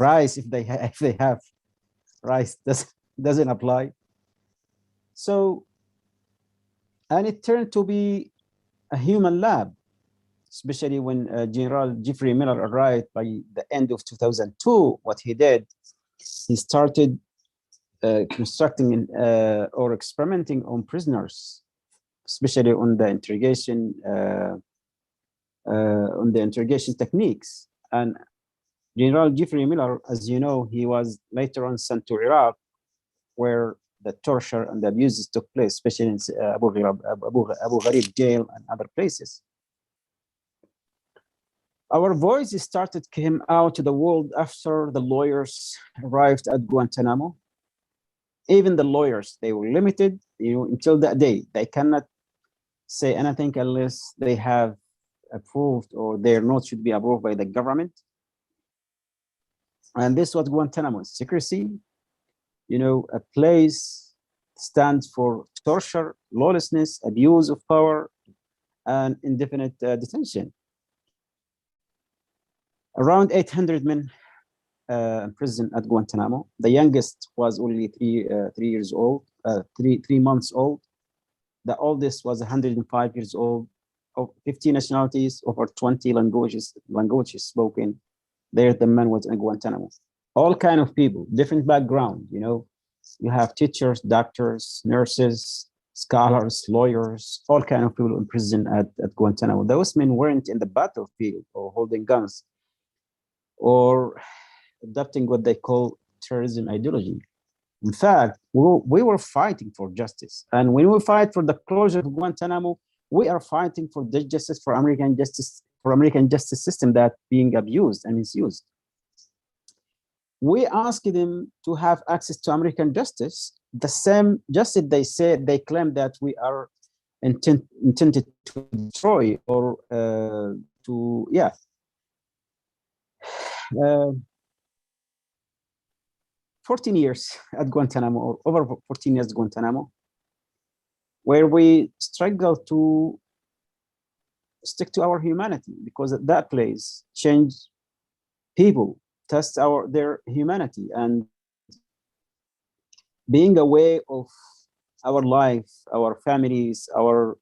rice if if they have rice doesn't apply. So, and it turned to be a human lab, especially when General Jeffrey Miller arrived by the end of 2002. What he did, he started constructing or experimenting on prisoners, especially on the interrogation techniques. And General Jeffrey Miller, as you know, he was later on sent to Iraq, where the torture and the abuses took place, especially in Abu Ghraib jail and other places. Our voices came out to the world after the lawyers arrived at Guantanamo. Even the lawyers, they were limited, until that day. They cannot say anything unless they have approved, or their notes should be approved by the government. And this was Guantanamo: secrecy, a place stands for torture, lawlessness, abuse of power, and indefinite detention. Around 800 men imprisoned at Guantanamo. The youngest was only 3 months old. The oldest was 105 years old. Of 50 nationalities, over 20 languages spoken. There, the man was in Guantanamo. All kind of people, different background. You have teachers, doctors, nurses, scholars, lawyers, all kind of people in prison at Guantanamo. Those men weren't in the battlefield or holding guns or adopting what they call terrorism ideology. In fact, we were fighting for justice. And when we fight for the closure of Guantanamo, we are fighting for the justice, for American justice system that being abused and misused. We asked them to have access to American justice, the same justice they claim that we are intended to destroy or 14 years at Guantanamo, or over 14 years at Guantanamo, where we struggle to stick to our humanity, because at that place changed people, test their humanity, and being aware of our life, our families, the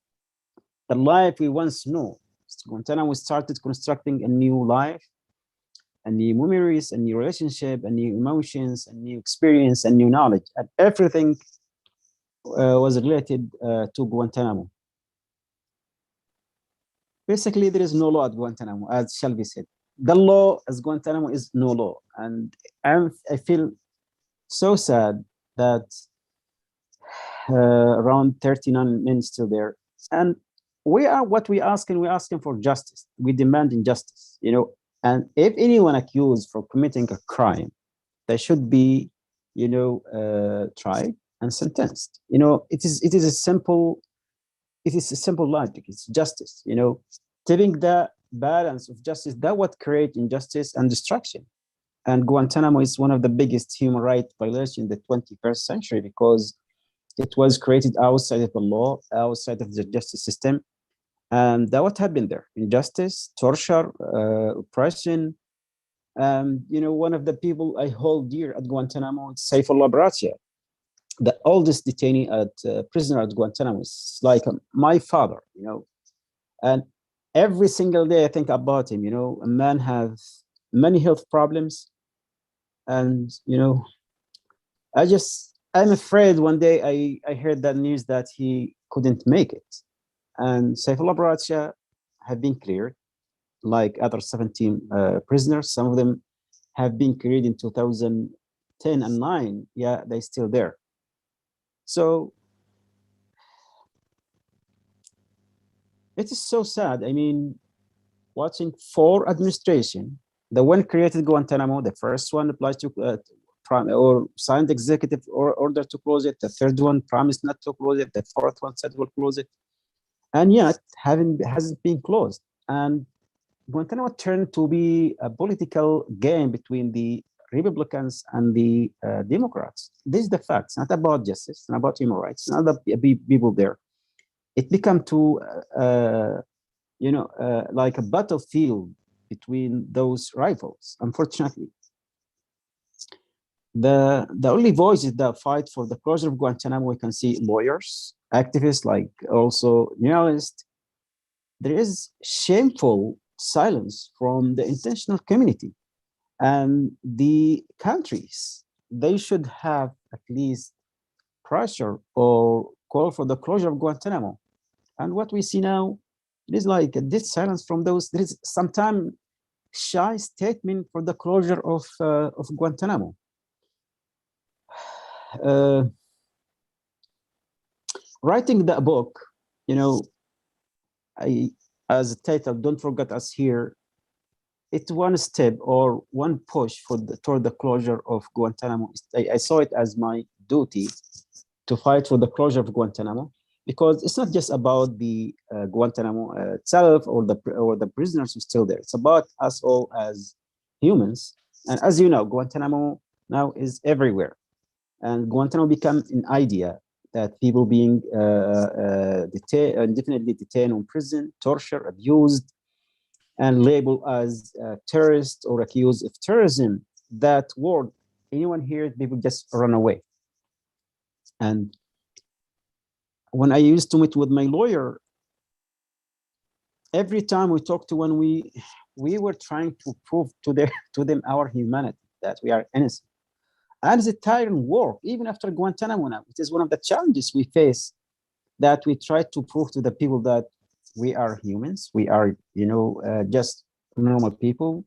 life we once knew. Guantanamo started constructing a new life, and new memories, and new relationship, and new emotions, and new experience, and new knowledge, and everything was related to Guantanamo. Basically, there is no law at Guantanamo, as Shelby said. The law as Guantanamo is no law, and I feel so sad that around 39 men still there. And we're asking for justice. We demand injustice, And if anyone accused for committing a crime, they should be, tried and sentenced. It is a simple logic. It's justice. Tipping the balance of justice, that what create injustice and destruction. And Guantanamo is one of the biggest human rights violations in the 21st century, because it was created outside of the law, outside of the justice system. And that what happened there: injustice, torture, oppression. One of the people I hold dear at Guantanamo is Saifullah Baratia, the oldest detainee prisoner at Guantanamo. It's like my father, And every single day I think about him. A man has many health problems, and I'm afraid one day I heard that news that he couldn't make it. And Saifullah Baratia have been cleared, like other 17 prisoners. Some of them have been cleared in 2010 and 9. Yeah, they're still there. So it is so sad. I mean, watching 4 administration, the one created Guantanamo, the first one applied to or signed executive order to close it. The third one promised not to close it. The fourth one said we'll close it. And yet hasn't been closed. And Guantanamo turned to be a political game between the Republicans and the Democrats. This is the fact. It's not about justice, it's not about human rights, it's not about people there. It became like a battlefield between those rivals, unfortunately. the only voices that fight for the closure of Guantanamo, we can see lawyers, activists, like also journalists. There is shameful silence from the international community and the countries. They should have at least pressure or call for the closure of Guantanamo. And what we see now, it is like a dead silence from those. There is sometimes shy statement for the closure of Guantanamo. Writing that book, you know, I, as a title, Don't Forget Us Here, it's one step or one push for toward the closure of Guantanamo. I saw it as my duty to fight for the closure of Guantanamo, because it's not just about the Guantanamo itself or the prisoners who are still there. It's about us all as humans. And as you know, Guantanamo now is everywhere. And Guantanamo become an idea that people being indefinitely detained in prison, tortured, abused, and labeled as terrorists or accused of terrorism. That word, anyone hears, people just run away. And when I used to meet with my lawyer, every time we talked to when we were trying to prove to them our humanity, that we are innocent. And the tyrant work, even after Guantanamo now, it is one of the challenges we face, that we try to prove to the people that we are humans, we are, just normal people.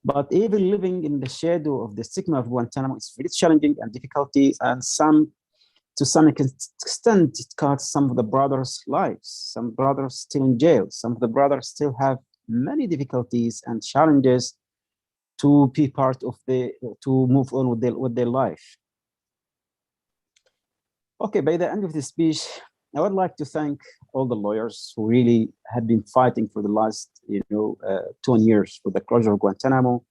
But even living in the shadow of the stigma of Guantanamo is very challenging and difficulty, and to some extent, it costs some of the brothers' lives. Some brothers still in jail. Some of the brothers still have many difficulties and challenges to be part of to move on with their life. Okay, by the end of the speech, I would like to thank all the lawyers who really had been fighting for the last, 20 years for the closure of Guantanamo.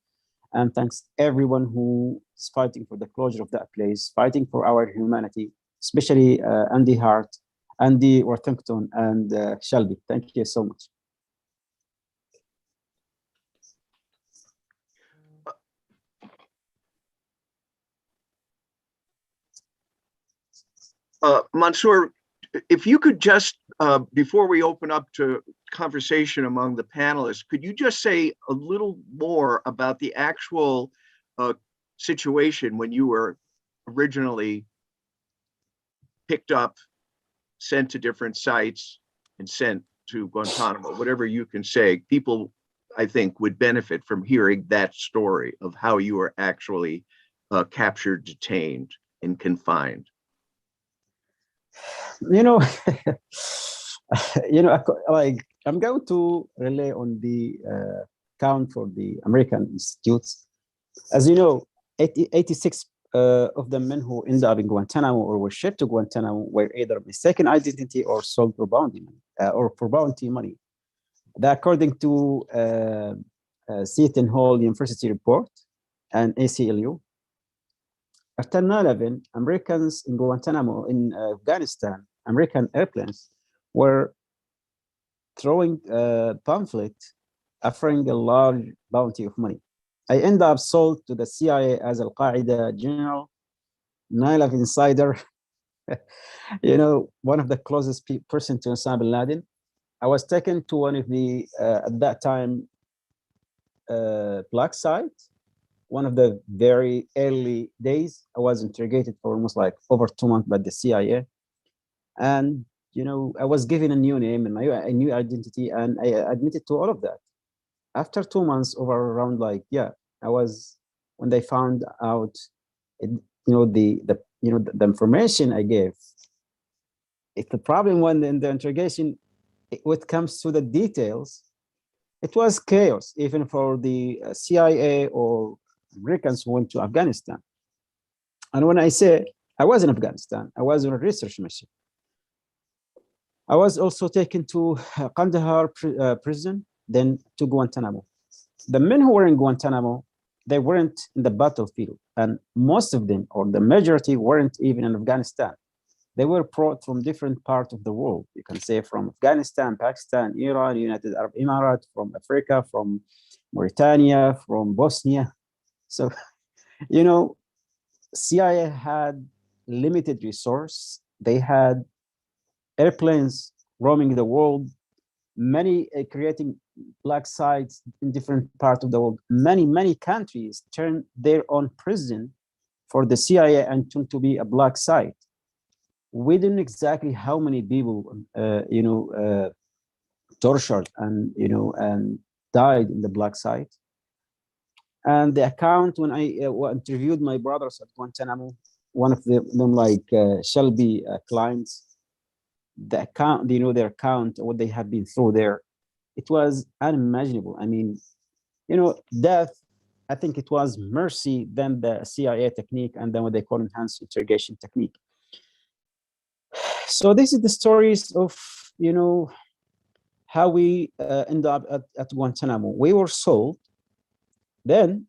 And thanks everyone who is fighting for the closure of that place, fighting for our humanity, especially Andy Worthington, and Shelby. Thank you so much. Mansoor, if you could just, before we open up to conversation among the panelists, could you just say a little more about the actual situation when you were originally picked up, sent to different sites, and sent to Guantanamo? Whatever you can say, people, I think, would benefit from hearing that story of how you were actually captured, detained, and confined. Like, I'm going to rely on the count for the American institutes. As you know, 86 of the men who ended up in Guantanamo or were shipped to Guantanamo were either mistaken identity or sold for bounty money. That, according to Seton Hall University report and ACLU, after 9/11, Americans in Guantanamo, in Afghanistan, American airplanes were throwing a pamphlet offering a large bounty of money. I end up sold to the CIA as Al-Qaeda general, 9/11 insider, one of the closest person to Osama bin Laden. I was taken to one of the, at that time, black site. One of the very early days, I was interrogated for almost like over 2 months by the CIA. And, I was given a new name and a new identity, and I admitted to all of that. After 2 months, when they found out, the information I gave, it's the problem when in the interrogation, when it comes to the details, it was chaos, even for the CIA or Americans who went to Afghanistan. And when I say I was in Afghanistan, I was on a research mission. I was also taken to Kandahar prison, then to Guantanamo. The men who were in Guantanamo, they weren't in the battlefield, and most of them, or the majority, weren't even in Afghanistan. They were brought from different parts of the world. You can say from Afghanistan, Pakistan, Iran, United Arab Emirates, from Africa, from Mauritania, from Bosnia. So, CIA had limited resource. They had airplanes roaming the world, many creating black sites in different parts of the world. Many countries turned their own prison for the CIA and turned to be a black site. We don't know exactly how many people, tortured and and died in the black site. And the account, when I interviewed my brothers at Guantanamo, one of them like Shelby clients, the account, their account, what they have been through there, it was unimaginable. I mean, death, I think it was mercy, then the CIA technique, and then what they call enhanced interrogation technique. So this is the stories of, how we end up at Guantanamo. We were sold. Then,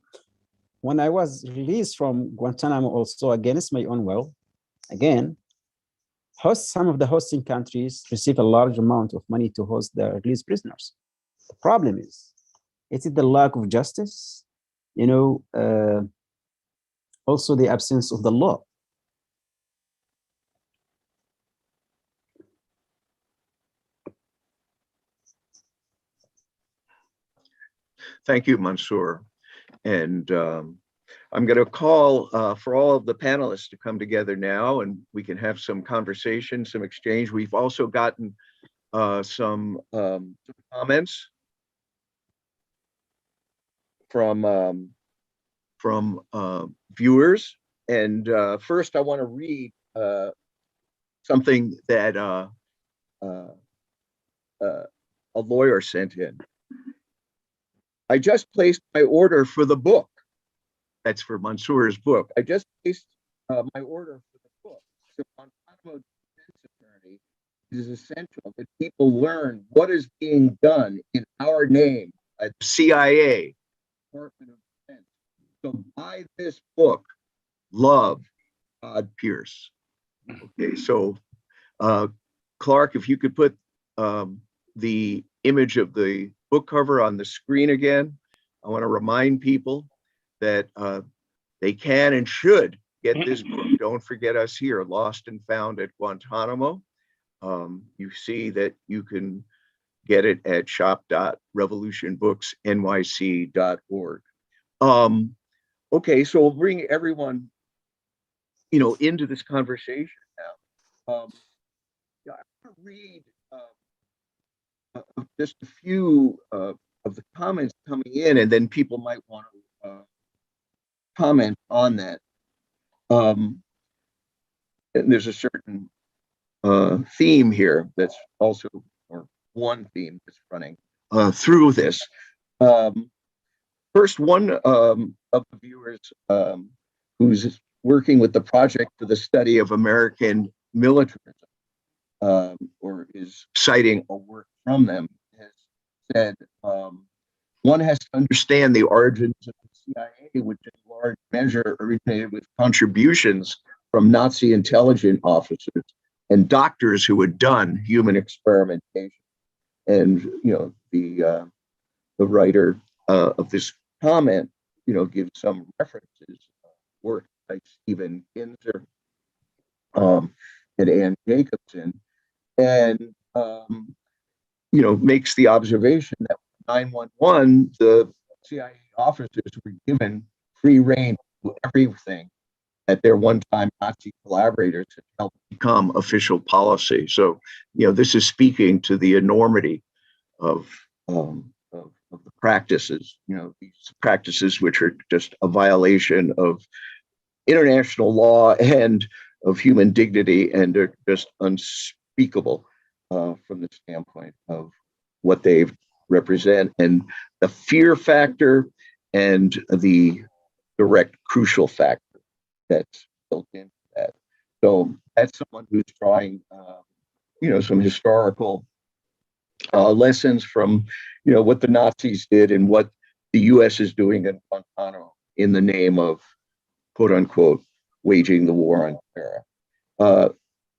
when I was released from Guantanamo, also against my own will, again, some of the hosting countries receive a large amount of money to host the released prisoners. The problem is the lack of justice, also the absence of the law. Thank you, Mansoor. And I'm going to call for all of the panelists to come together now, and we can have some conversation, some exchange. We've also gotten some comments from viewers. And first, I want to read something that a lawyer sent in. I just placed my order for the book. That's for Mansoor's book. I just placed my order for the book. So Guantanamo defense attorney, it is essential that people learn what is being done in our name at the CIA, Department of Defense. So buy this book, Love, Todd Pierce. Okay, so Clark, if you could put the image of the book cover on the screen again. I want to remind people that they can and should get this book. Don't forget us here, Lost and Found at Guantanamo. You see that you can get it at shop.revolutionbooksnyc.org. Okay, so we'll bring everyone, into this conversation now. I want to read just a few of the comments coming in, and then people might want to comment on that. And there's a certain theme here that's also, or one theme that's running through this. First, one of the viewers who's working with the Project for the Study of American Militarism, or is citing a work from them, has said, one has to understand the origins of the CIA, which in large measure originated with contributions from Nazi intelligence officers and doctors who had done human experimentation. And the writer of this comment, gives some references, work by Stephen Kinzer and Ann Jacobson, and makes the observation that 911, the CIA officers were given free rein to everything that their one-time Nazi collaborators had helped become official policy. So, this is speaking to the enormity of the practices, these practices which are just a violation of international law and of human dignity, and are just unspeakable from the standpoint of what they represent, and the fear factor and the direct crucial factor that's built into that. So that's someone who's drawing, some historical lessons from, what the Nazis did and what the U.S. is doing in Guantanamo in the name of, quote unquote, waging the war on terror.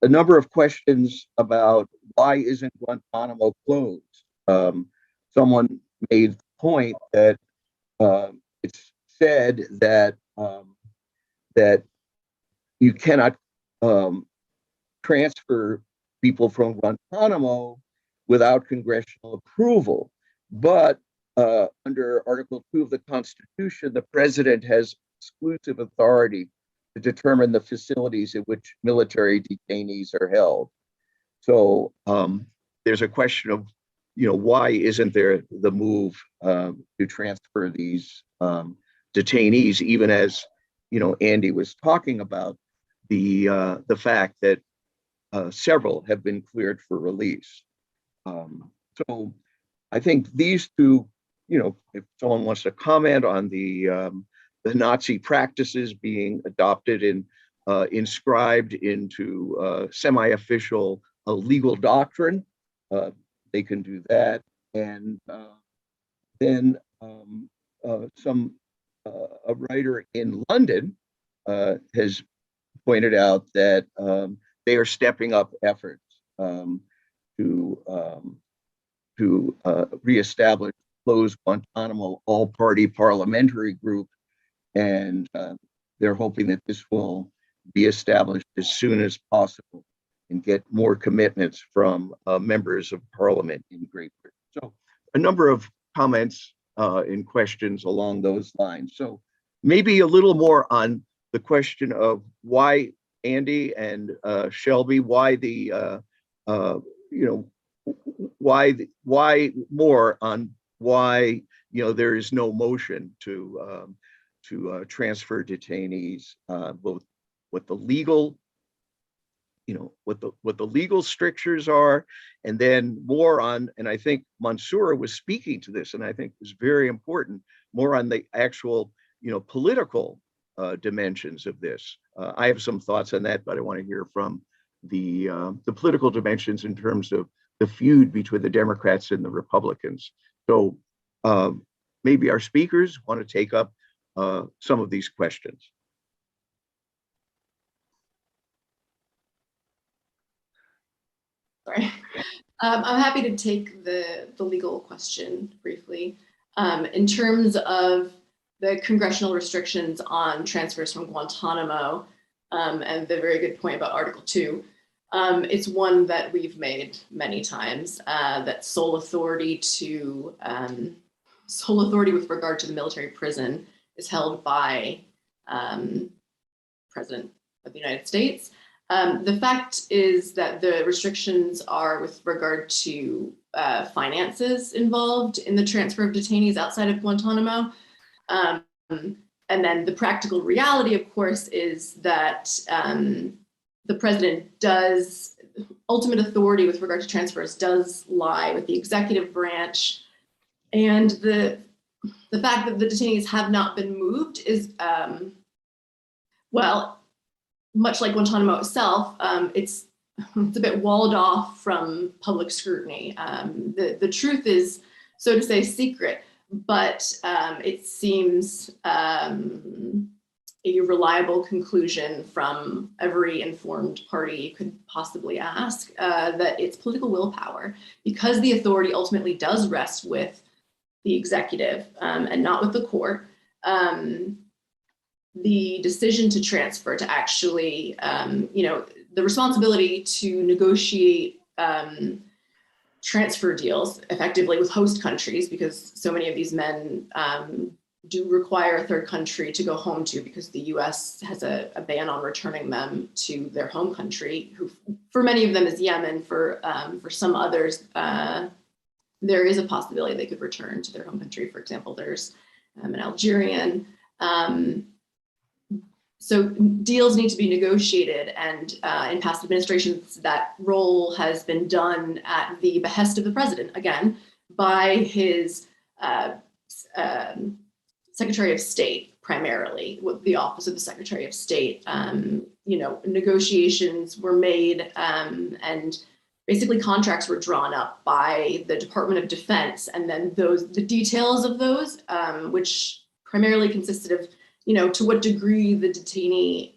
A number of questions about why isn't Guantanamo closed? Someone made the point that it's said that you cannot transfer people from Guantanamo without congressional approval. But under Article 2 of the Constitution, the president has exclusive authority to determine the facilities in which military detainees are held. So there's a question of, why isn't there the move to transfer these detainees, even as, Andy was talking about the fact that several have been cleared for release. So I think these two, if someone wants to comment on the Nazi practices being adopted and inscribed into semi-official legal doctrine, they can do that. And then a writer in London has pointed out that they are stepping up efforts to reestablish closed Guantanamo all-party parliamentary group, and they're hoping that this will be established as soon as possible and get more commitments from members of parliament in Great Britain. So a number of comments and questions along those lines. So maybe a little more on the question of why, Andy and Shelby, why more on why there is no motion to transfer detainees, both what the legal what the legal strictures are, and then more on, and I think Mansoor was speaking to this, and I think was very important, more on the actual political dimensions of this. I have some thoughts on that, but I want to hear from the political dimensions in terms of the feud between the Democrats and the Republicans. So maybe our speakers want to take up some of these questions. Sorry. I'm happy to take the legal question briefly. In terms of the congressional restrictions on transfers from Guantanamo, and the very good point about Article 2, it's one that we've made many times, that sole authority with regard to the military prison is held by President of the United States. The fact is that the restrictions are with regard to finances involved in the transfer of detainees outside of Guantanamo. And then the practical reality, of course, is that the president does, ultimate authority with regard to transfers does lie with the executive branch. And the fact that the detainees have not been moved is, well, much like Guantanamo itself, it's a bit walled off from public scrutiny. The truth is, so to say, secret, but it seems a reliable conclusion from every informed party you could possibly ask, that it's political willpower, because the authority ultimately does rest with the executive and not with the court. The decision to transfer, to actually, the responsibility to negotiate transfer deals effectively with host countries, because so many of these men do require a third country to go home to, because the US has a ban on returning them to their home country, who for many of them is Yemen. For some others, there is a possibility they could return to their home country. For example, there's an Algerian. So deals need to be negotiated, and in past administrations, that role has been done at the behest of the president, again, by his Secretary of State, primarily, with the Office of the Secretary of State. Negotiations were made, and basically contracts were drawn up by the Department of Defense, and then the details of those, which primarily consisted of to what degree the detainee,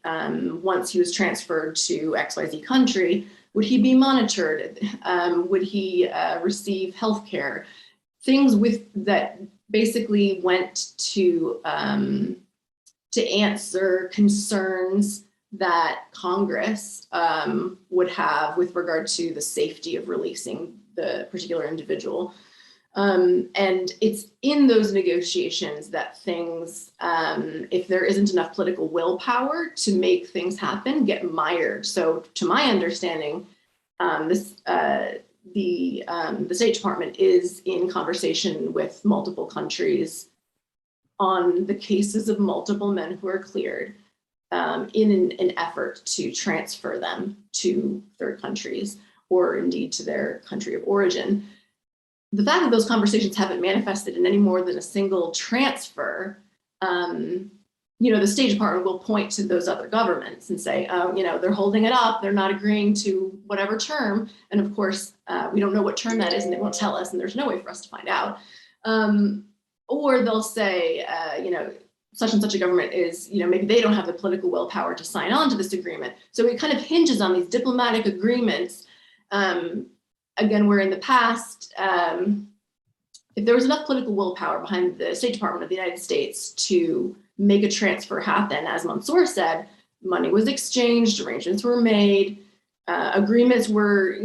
once he was transferred to XYZ country, would he be monitored? Would he receive health care? Things that basically went to answer concerns that Congress would have with regard to the safety of releasing the particular individual. And it's in those negotiations that things, if there isn't enough political willpower to make things happen, get mired. So to my understanding, the State Department is in conversation with multiple countries on the cases of multiple men who are cleared in an effort to transfer them to third countries or indeed to their country of origin. The fact that those conversations haven't manifested in any more than a single transfer, the State Department will point to those other governments and say, oh, they're holding it up. They're not agreeing to whatever term. And of course, we don't know what term that is and they won't tell us and there's no way for us to find out. Or they'll say, such and such a government is, maybe they don't have the political willpower to sign on to this agreement. So it kind of hinges on these diplomatic agreements. Again, where in the past, if there was enough political willpower behind the State Department of the United States to make a transfer happen, as Mansoor said, money was exchanged, arrangements were made, agreements were,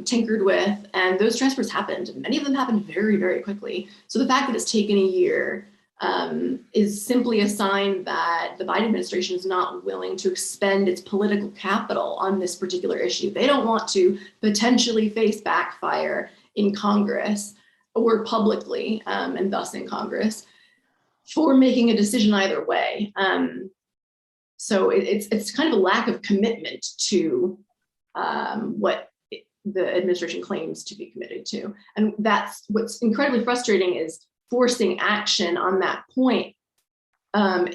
tinkered with, and those transfers happened. Many of them happened very, very quickly. So the fact that it's taken a year is simply a sign that the Biden administration is not willing to expend its political capital on this particular issue. They don't want to potentially face backfire in Congress or publicly, and thus in Congress, for making a decision either way. So it's kind of a lack of commitment to what the administration claims to be committed to. And that's what's incredibly frustrating, is forcing action on that point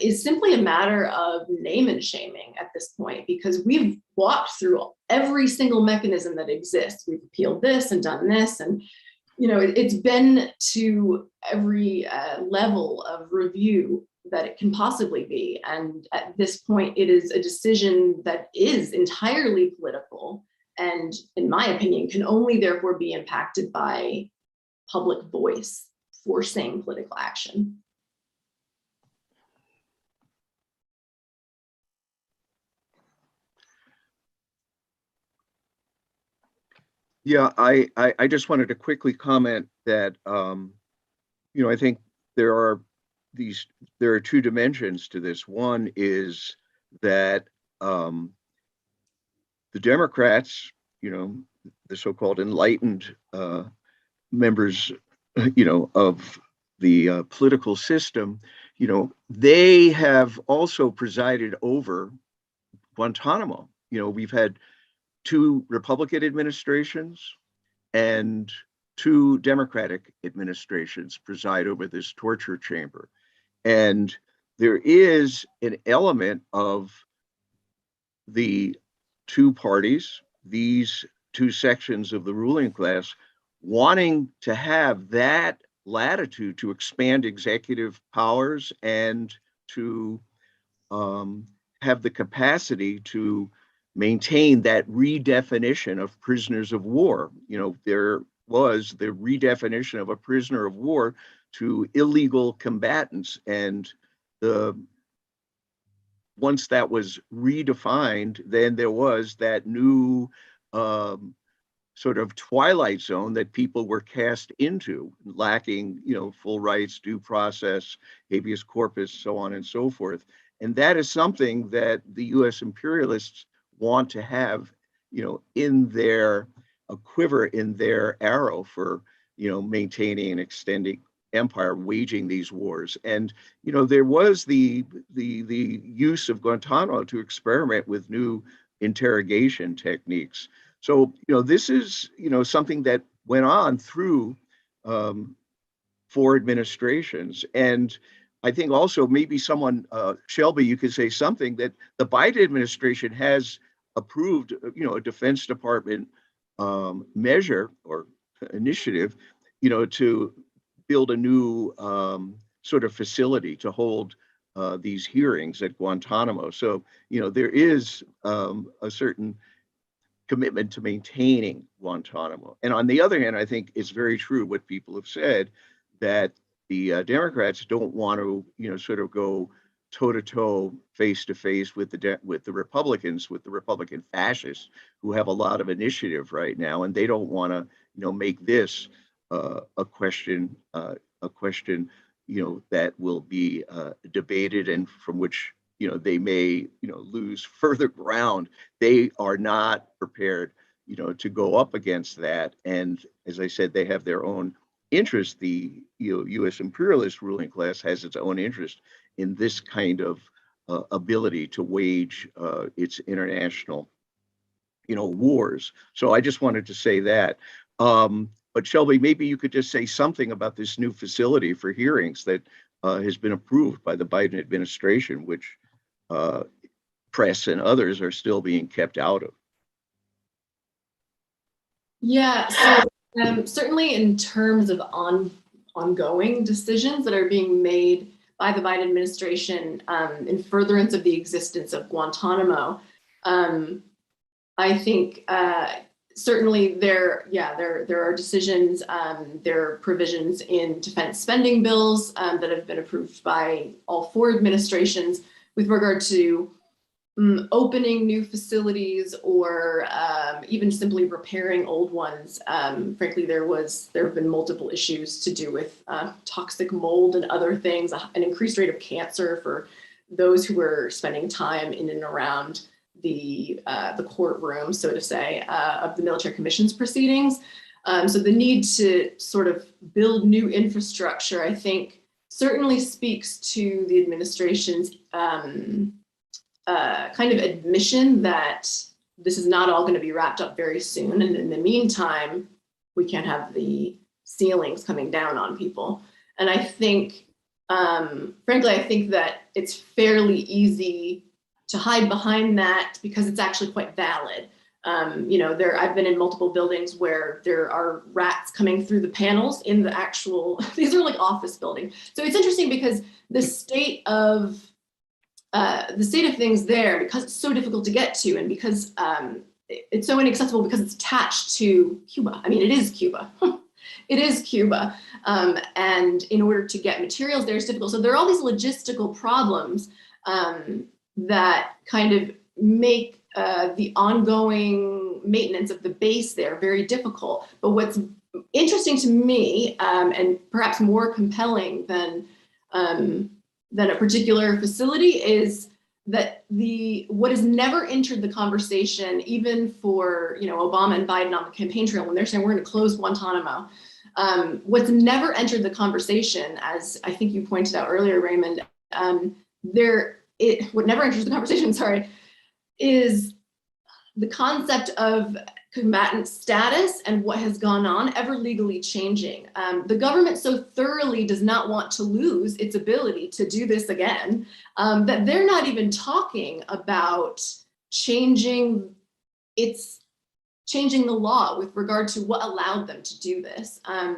is simply a matter of name and shaming at this point, because we've walked through every single mechanism that exists. We've appealed this and done this, and it's been to every level of review that it can possibly be. And at this point, it is a decision that is entirely political, and in my opinion, can only therefore be impacted by public voice forcing political action. Yeah, I just wanted to quickly comment that I think there are two dimensions to this. One is that the Democrats, the so-called enlightened members, of the political system, they have also presided over Guantanamo. We've had 2 Republican administrations and 2 Democratic administrations preside over this torture chamber. And there is an element of the 2 parties, these 2 sections of the ruling class, wanting to have that latitude to expand executive powers and to have the capacity to maintain that redefinition of prisoners of war. There was the redefinition of a prisoner of war to illegal combatants, and once that was redefined, then there was that new sort of twilight zone that people were cast into, lacking, full rights, due process, habeas corpus, so on and so forth. And that is something that the U.S. imperialists want to have, in their quiver, in their arrow for, maintaining and extending empire, waging these wars. And, there was the use of Guantanamo to experiment with new interrogation techniques. So, this is, something that went on through 4 administrations. And I think also maybe someone, Shelby, you could say something that the Biden administration has approved, a Defense Department measure or initiative, to build a new sort of facility to hold these hearings at Guantanamo. So, there is a certain commitment to maintaining Guantanamo. And on the other hand, I think it's very true what people have said, that the Democrats don't want to, sort of go toe-to-toe, face-to-face with the Republicans, with the Republican fascists who have a lot of initiative right now, and they don't want to, make this a question, that will be debated and from which, they may, lose further ground. They are not prepared, to go up against that. And as I said, they have their own interest. The U.S. imperialist ruling class has its own interest in this kind of ability to wage its international, wars. So I just wanted to say that. But Shelby, maybe you could just say something about this new facility for hearings that has been approved by the Biden administration, which press and others are still being kept out of. Yeah, so certainly in terms of ongoing decisions that are being made by the Biden administration in furtherance of the existence of Guantanamo, I think certainly there are decisions, there are provisions in defense spending bills that have been approved by all four administrations with regard to opening new facilities or even simply repairing old ones. Frankly, there have been multiple issues to do with toxic mold and other things, an increased rate of cancer for those who were spending time in and around the courtroom, so to say, of the military commissions proceedings. So the need to sort of build new infrastructure, I think, certainly speaks to the administration's kind of admission that this is not all going to be wrapped up very soon. And in the meantime, we can't have the ceilings coming down on people. And I think, frankly, I think that it's fairly easy to hide behind that because it's actually quite valid. I've been in multiple buildings where there are rats coming through the panels in the actual, these are like office buildings. So it's interesting because the state of things there, because it's so difficult to get to and because it's so inaccessible because it's attached to Cuba. I mean, it is Cuba. It is Cuba. And in order to get materials there, it's difficult. So there are all these logistical problems that kind of make the ongoing maintenance of the base there very difficult. But what's interesting to me, and perhaps more compelling than a particular facility, is that what has never entered the conversation, even for Obama and Biden on the campaign trail when they're saying we're going to close Guantanamo, what's never entered the conversation, as I think you pointed out earlier, Raymond, what never enters the conversation, sorry, is the concept of combatant status and what has gone on ever legally changing. The government so thoroughly does not want to lose its ability to do this again, that they're not even talking about changing the law with regard to what allowed them to do this. A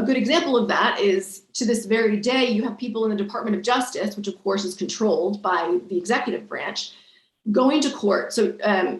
good example of that is, to this very day, you have people in the Department of Justice, which of course is controlled by the executive branch, going to court. So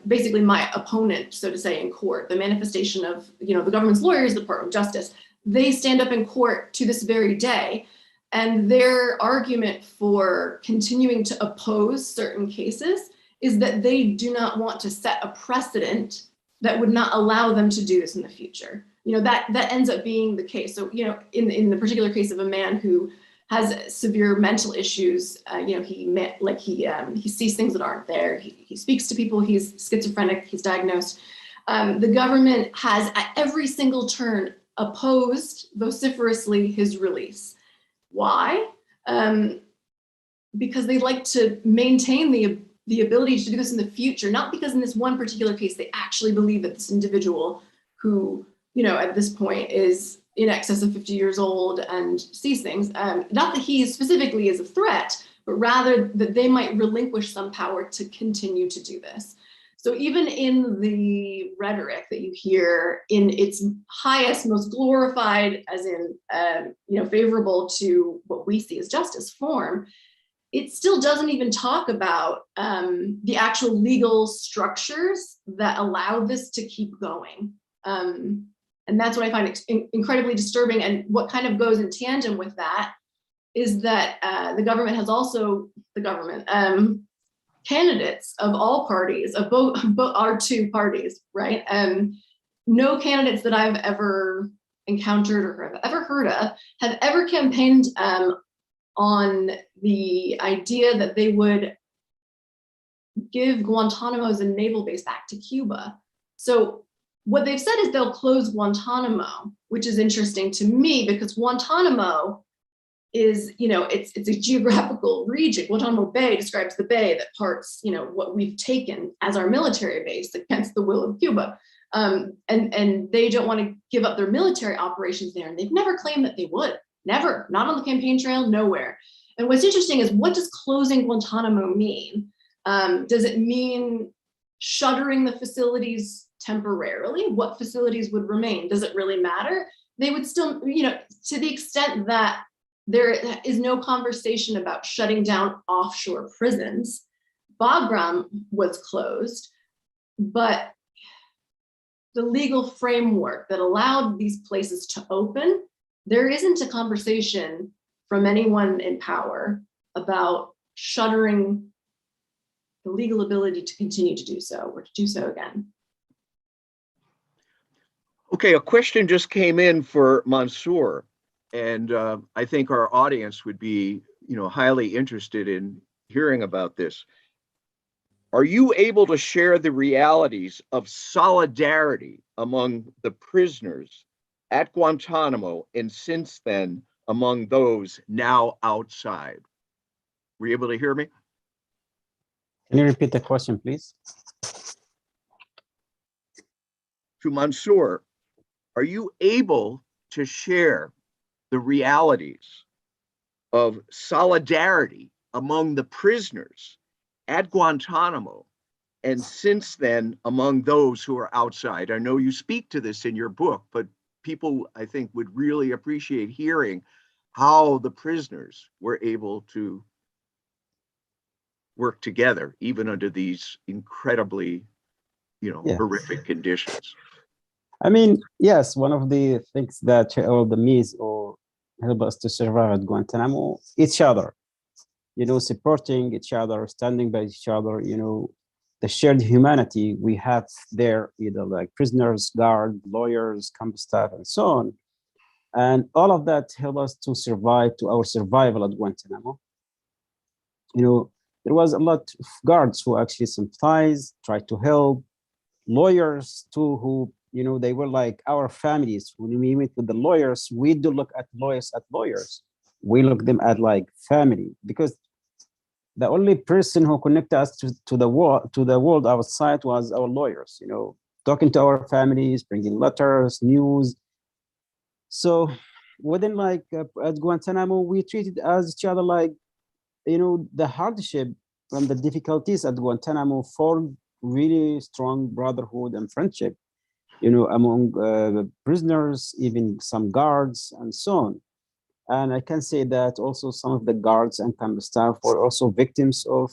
basically my opponent, so to say, in court, the manifestation of the government's lawyers, the Department of Justice, they stand up in court to this very day. And their argument for continuing to oppose certain cases is that they do not want to set a precedent that would not allow them to do this in the future. That ends up being the case. So, in the particular case of a man who has severe mental issues, he sees things that aren't there. He speaks to people. He's schizophrenic. He's diagnosed. The government has at every single turn opposed vociferously his release. Why? Because they like to maintain the ability to do this in the future, not because in this one particular case they actually believe that this individual who at this point is in excess of 50 years old and sees things, not that he specifically is a threat, but rather that they might relinquish some power to continue to do this. So even in the rhetoric that you hear in its highest, most glorified, as in, favorable to what we see as justice form, it still doesn't even talk about the actual legal structures that allow this to keep going. And that's what I find incredibly disturbing. And what kind of goes in tandem with that is that the government has also, candidates of all parties, of both our two parties, right? No candidates that I've ever encountered or have ever heard of have ever campaigned on the idea that they would give Guantanamo as a naval base back to Cuba. So what they've said is they'll close Guantanamo, which is interesting to me because Guantanamo is, it's a geographical region. Guantanamo Bay describes the bay that parts, what we've taken as our military base against the will of Cuba. And they don't want to give up their military operations there. And they've never claimed that they would, never, not on the campaign trail, nowhere. And what's interesting is, what does closing Guantanamo mean? Does it mean shuttering the facilities temporarily? What facilities would remain? Does it really matter? They would still, to the extent that there is no conversation about shutting down offshore prisons. Bagram was closed, but the legal framework that allowed these places to open, there isn't a conversation from anyone in power about shuttering the legal ability to continue to do so or to do so again. Okay, a question just came in for Mansoor, and I think our audience would be, highly interested in hearing about this. Are you able to share the realities of solidarity among the prisoners at Guantanamo and since then among those now outside? Were you able to hear me? Can you repeat the question, please? To Mansoor, are you able to share the realities of solidarity among the prisoners at Guantanamo and since then among those who are outside? I know you speak to this in your book, but people, I think, would really appreciate hearing how the prisoners were able to work together, even under these incredibly, horrific conditions. I mean, yes, one of the things that all the means or help us to survive at Guantanamo, each other, supporting each other, standing by each other, the shared humanity we have there, either like prisoners, guard, lawyers, campus staff, and so on. And all of that help us to survive, to our survival at Guantanamo. There was a lot of guards who actually sympathized, tried to help, lawyers too, who, they were like our families. When we meet with the lawyers, we do look at lawyers as lawyers. We look them at like family, because the only person who connected us to the world outside was our lawyers, talking to our families, bringing letters, news. So within at Guantanamo, we treated as each other like, the hardship and the difficulties at Guantanamo formed really strong brotherhood and friendship, among prisoners, even some guards and so on. And I can say that also some of the guards and campus staff were also victims of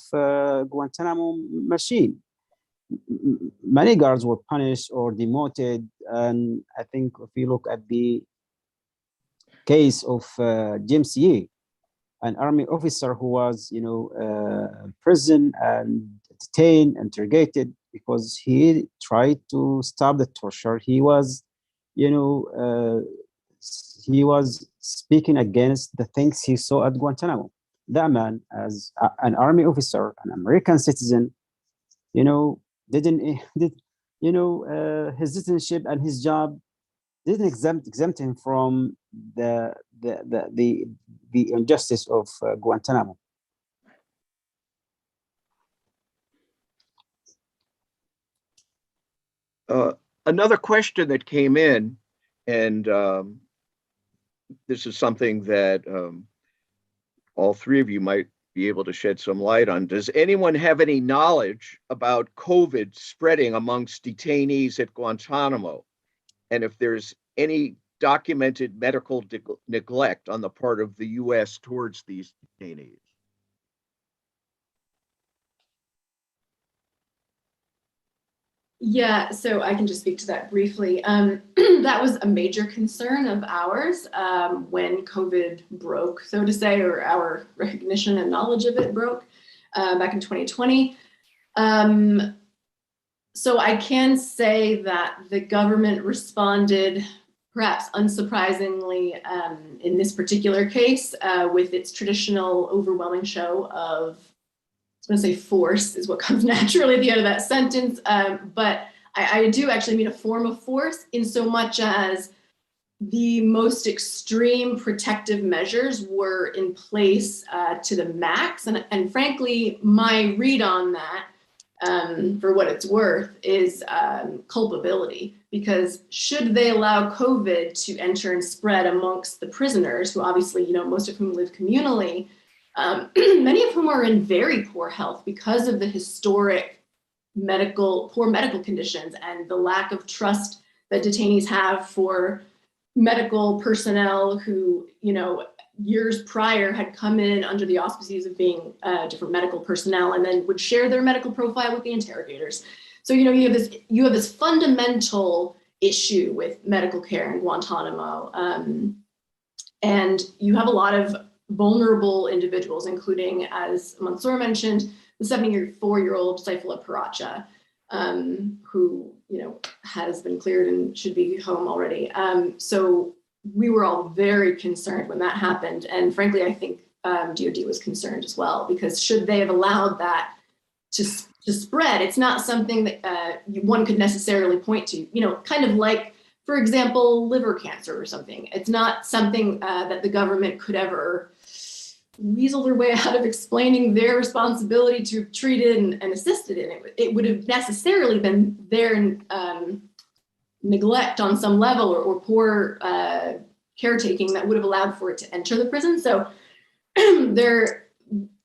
Guantanamo machine. Many guards were punished or demoted. And I think if you look at the case of James Yee, an army officer who was, imprisoned and detained, interrogated because he tried to stop the torture. He was, he was speaking against the things he saw at Guantanamo. That man, as an army officer, an American citizen, his citizenship and his job didn't exempt him from the injustice of Guantanamo. Another question that came in, and this is something that all three of you might be able to shed some light on. Does anyone have any knowledge about COVID spreading amongst detainees at Guantanamo? And if there's any documented medical neglect on the part of the US towards these detainees? Yeah, so I can just speak to that briefly. That was a major concern of ours when COVID broke, so to say, or our recognition and knowledge of it broke back in 2020. So I can say that the government responded, perhaps unsurprisingly, in this particular case, with its traditional overwhelming show of, I was going to say force is what comes naturally at the end of that sentence, but I do actually mean a form of force in so much as the most extreme protective measures were in place to the max. And frankly, my read on that, for what it's worth, is culpability. Because should they allow COVID to enter and spread amongst the prisoners, who obviously, you know, most of whom live communally, many of whom are in very poor health because of the historic poor medical conditions and the lack of trust that detainees have for medical personnel who, you know, years prior had come in under the auspices of being different medical personnel and then would share their medical profile with the interrogators. So, you know, you have this fundamental issue with medical care in Guantanamo. And you have a lot of vulnerable individuals, including, as Mansoor mentioned, the 74-year-old Saifullah Paracha, who, you know, has been cleared and should be home already. So we were all very concerned when that happened. And frankly, I think DOD was concerned as well, because should they have allowed that to spread, it's not something that one could necessarily point to, you know, kind of like, for example, liver cancer or something. It's not something that the government could ever weasel their way out of explaining their responsibility to have treated and assisted in it. It would have necessarily been their neglect on some level or poor caretaking that would have allowed for it to enter the prison. So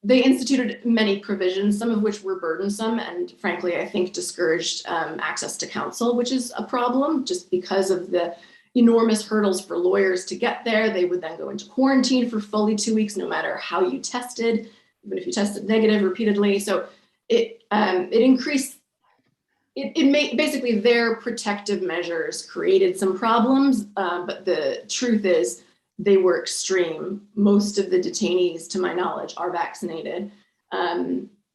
they instituted many provisions, some of which were burdensome and frankly, I think discouraged access to counsel, which is a problem just because of the enormous hurdles for lawyers to get there. They would then go into quarantine for fully 2 weeks, no matter how you tested, even if you tested negative repeatedly. So it increased, it made basically their protective measures created some problems, but the truth is they were extreme. Most of the detainees, to my knowledge, are vaccinated.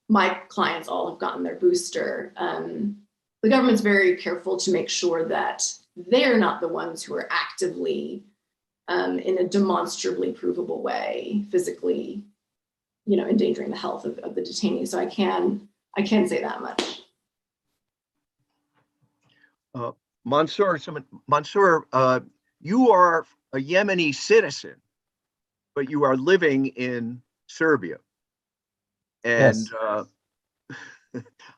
My clients all have gotten their booster. The government's very careful to make sure that they're not the ones who are actively, in a demonstrably provable way, physically, you know, endangering the health of the detainees. So I can say that much. Mansoor, you are a Yemeni citizen, but you are living in Serbia. And Yes.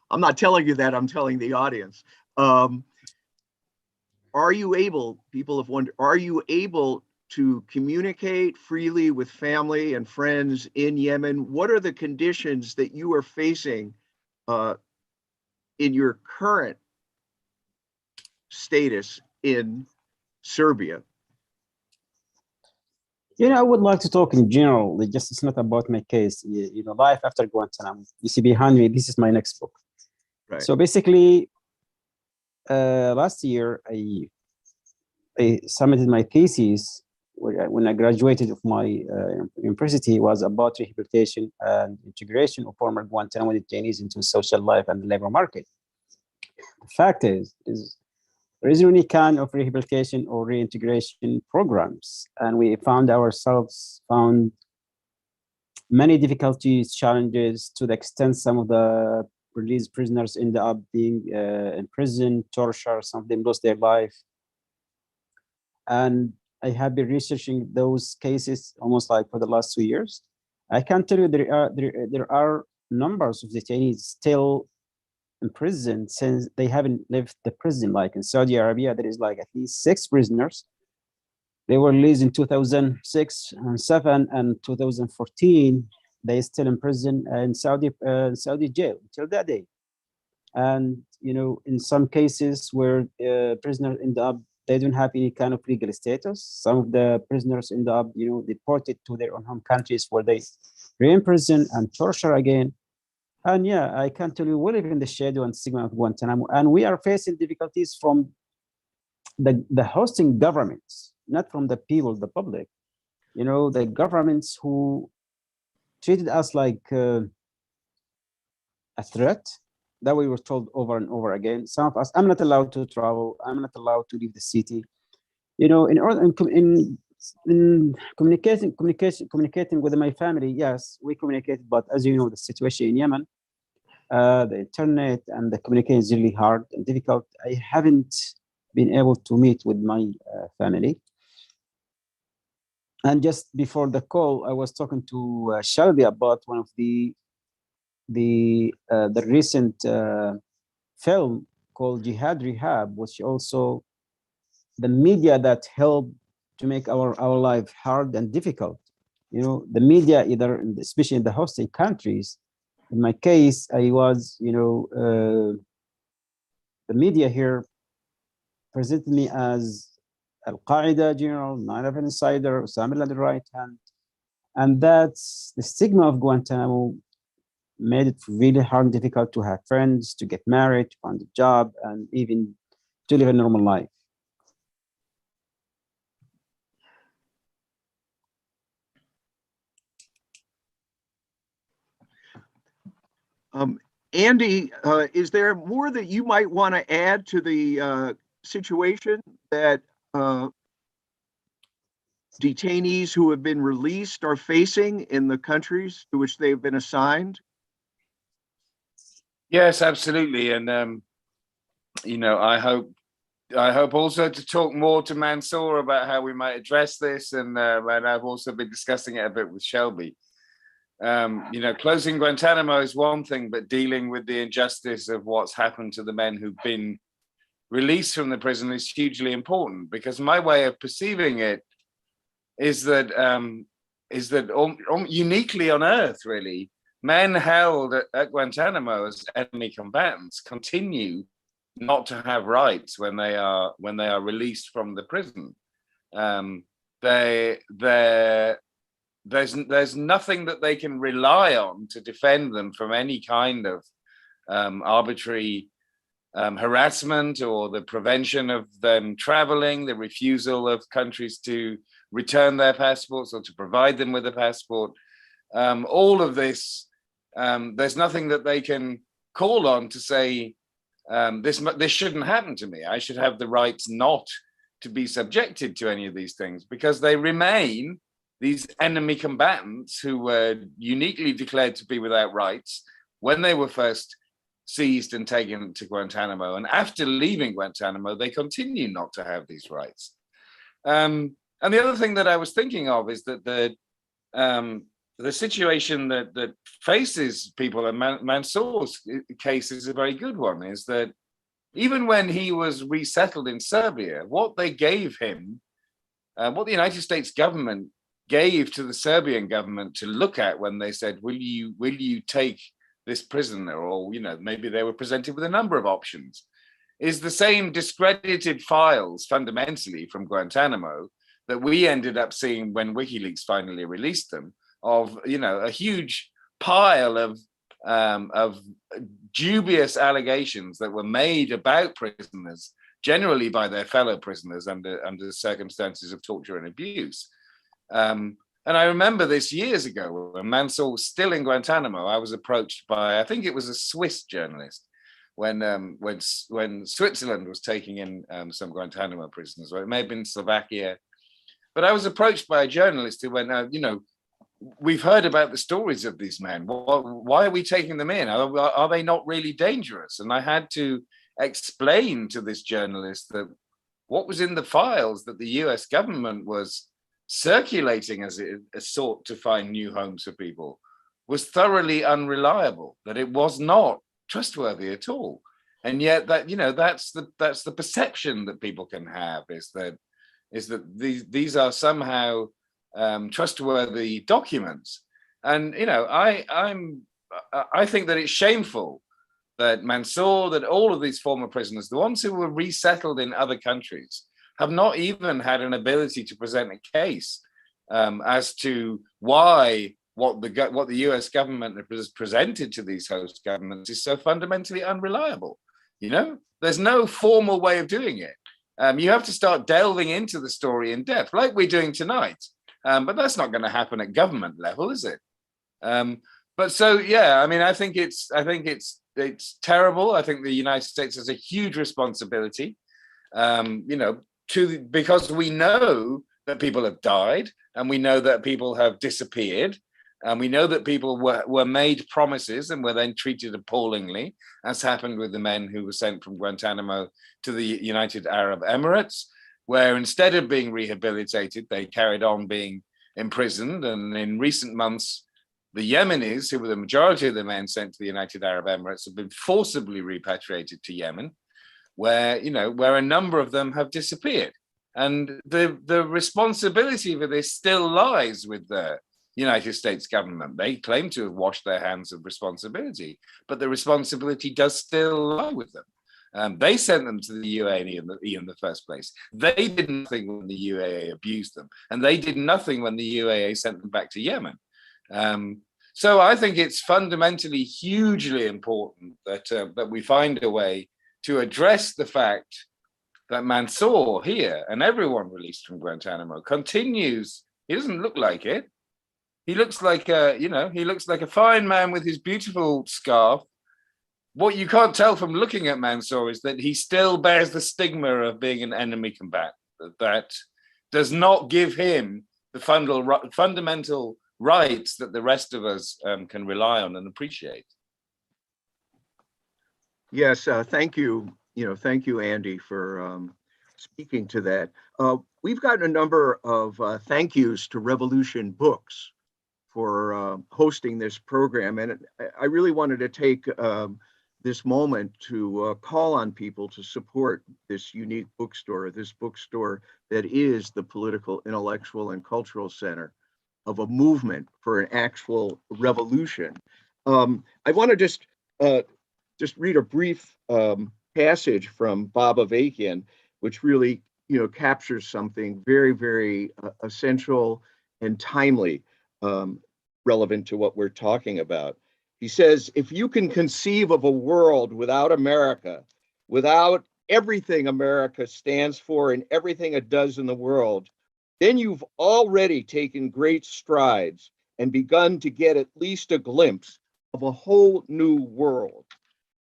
I'm not telling you that, I'm telling the audience. Are you able to communicate freely with family and friends in Yemen? What are the conditions that you are facing in your current status in Serbia? You know, I would like to talk in general. Just it's not about my case. You know, life after Guantanamo. You see behind me, this is my next book. Right. So basically, last year I submitted my thesis when I graduated of my university. Was about rehabilitation and integration of former Guantanamo detainees into social life and the labor market. The fact is there isn't any kind of rehabilitation or reintegration programs, and we found many difficulties, challenges, to the extent some of the released prisoners end up being in prison, torture, some of them lost their life. And I have been researching those cases almost like for the last 2 years. I can tell you there are numbers of detainees still in prison since they haven't left the prison. Like in Saudi Arabia, there is like at least 6 prisoners. They were released in 2006 and 7 and 2014. They still in prison in Saudi jail until that day. And you know, in some cases where prisoners end up, they don't have any kind of legal status. Some of the prisoners end up, you know, deported to their own home countries where they re-imprison and torture again. And yeah, I can tell you, we live in the shadow and stigma of Guantanamo, and we are facing difficulties from the hosting governments, not from the people, the public. You know, the governments who treated us like a threat, that we were told over and over again. Some of us, I'm not allowed to travel. I'm not allowed to leave the city. You know, in order in communicating with my family, yes, we communicated. But as you know, the situation in Yemen, the internet and the communication is really hard and difficult. I haven't been able to meet with my family. And just before the call, I was talking to Shelby about one of the recent film called Jihad Rehab, which also the media that helped to make our life hard and difficult. You know, the media, either especially in the hosting countries. In my case, I was, you know, the media here presented me as Al Qaeda general, 9/11 insider, Osama bin Laden right hand, and that's the stigma of Guantanamo made it really hard and difficult to have friends, to get married, to find a job, and even to live a normal life. Andy, is there more that you might want to add to the situation that detainees who have been released are facing in the countries to which they've been assigned? Yes, absolutely. And you know, I hope also to talk more to Mansoor about how we might address this, and I've also been discussing it a bit with Shelby. You know, closing Guantanamo is one thing, but dealing with the injustice of what's happened to the men who've been released from the prison is hugely important, because my way of perceiving it is that uniquely on Earth, really, men held at Guantanamo as enemy combatants continue not to have rights when they are released from the prison. There's nothing that they can rely on to defend them from any kind of arbitrary harassment, or the prevention of them traveling, the refusal of countries to return their passports or to provide them with a passport. All of this, there's nothing that they can call on to say, this shouldn't happen to me. I should have the rights not to be subjected to any of these things, because they remain these enemy combatants who were uniquely declared to be without rights when they were first seized and taken to Guantanamo. And after leaving Guantanamo, they continue not to have these rights. And the other thing that I was thinking of is that the situation that faces people, and Mansoor's case is a very good one, is that even when he was resettled in Serbia, what they gave him, what the United States government gave to the Serbian government to look at when they said, will you take this prisoner, or, you know, maybe they were presented with a number of options, is the same discredited files fundamentally from Guantanamo that we ended up seeing when WikiLeaks finally released them, of, you know, a huge pile of dubious allegations that were made about prisoners, generally by their fellow prisoners under circumstances of torture and abuse. And I remember this years ago when Mansoor was still in Guantanamo. I was approached by, I think it was a Swiss journalist, when Switzerland was taking in some Guantanamo prisoners, or it may have been Slovakia. But I was approached by a journalist who went, you know, we've heard about the stories of these men. Why are we taking them in? Are they not really dangerous? And I had to explain to this journalist that what was in the files that the US government was circulating as it sought to find new homes for people was thoroughly unreliable, that it was not trustworthy at all. And yet that, you know, that's the perception that people can have, is that these are somehow trustworthy documents. And, you know, I think that it's shameful that Mansoor, that all of these former prisoners, the ones who were resettled in other countries, have not even had an ability to present a case as to why what the US government has presented to these host governments is so fundamentally unreliable. You know, there's no formal way of doing it. You have to start delving into the story in depth, like we're doing tonight. But that's not going to happen at government level, is it? But so, yeah, I mean, I think it's terrible. I think the United States has a huge responsibility, you know, because we know that people have died, and we know that people have disappeared, and we know that people were made promises and were then treated appallingly, as happened with the men who were sent from Guantanamo to the United Arab Emirates, where instead of being rehabilitated, they carried on being imprisoned. And in recent months, the Yemenis, who were the majority of the men sent to the United Arab Emirates, have been forcibly repatriated to Yemen, where, you know, where a number of them have disappeared. And the responsibility for this still lies with the United States government. They claim to have washed their hands of responsibility, but the responsibility does still lie with them. They sent them to the UAE in the first place. They did nothing when the UAE abused them, and they did nothing when the UAE sent them back to Yemen. So I think it's fundamentally hugely important that we find a way to address the fact that Mansoor here and everyone released from Guantanamo continues. He doesn't look like it. He looks like he looks like a fine man with his beautiful scarf. What you can't tell from looking at Mansoor is that he still bears the stigma of being an enemy combatant. That does not give him the fundamental rights that the rest of us can rely on and appreciate. Yes, thank you. Thank you, Andy, for speaking to that. We've gotten a number of thank yous to Revolution Books for hosting this program, and I really wanted to take this moment to call on people to support this unique bookstore that is the political, intellectual, and cultural center of a movement for an actual revolution. I want to just read a brief passage from Bob Avakian, which really, captures something very, very essential and timely, relevant to what we're talking about. He says, if you can conceive of a world without America, without everything America stands for and everything it does in the world, then you've already taken great strides and begun to get at least a glimpse of a whole new world.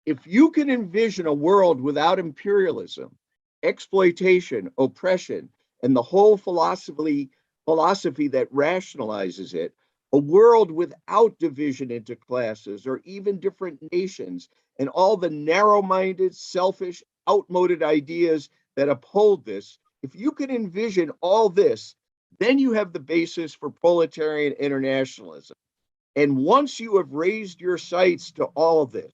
If you can envision a world without imperialism, exploitation, oppression, and the whole philosophy that rationalizes it, a world without division into classes or even different nations, and all the narrow-minded, selfish, outmoded ideas that uphold this, if you can envision all this, then you have the basis for proletarian internationalism. And once you have raised your sights to all of this,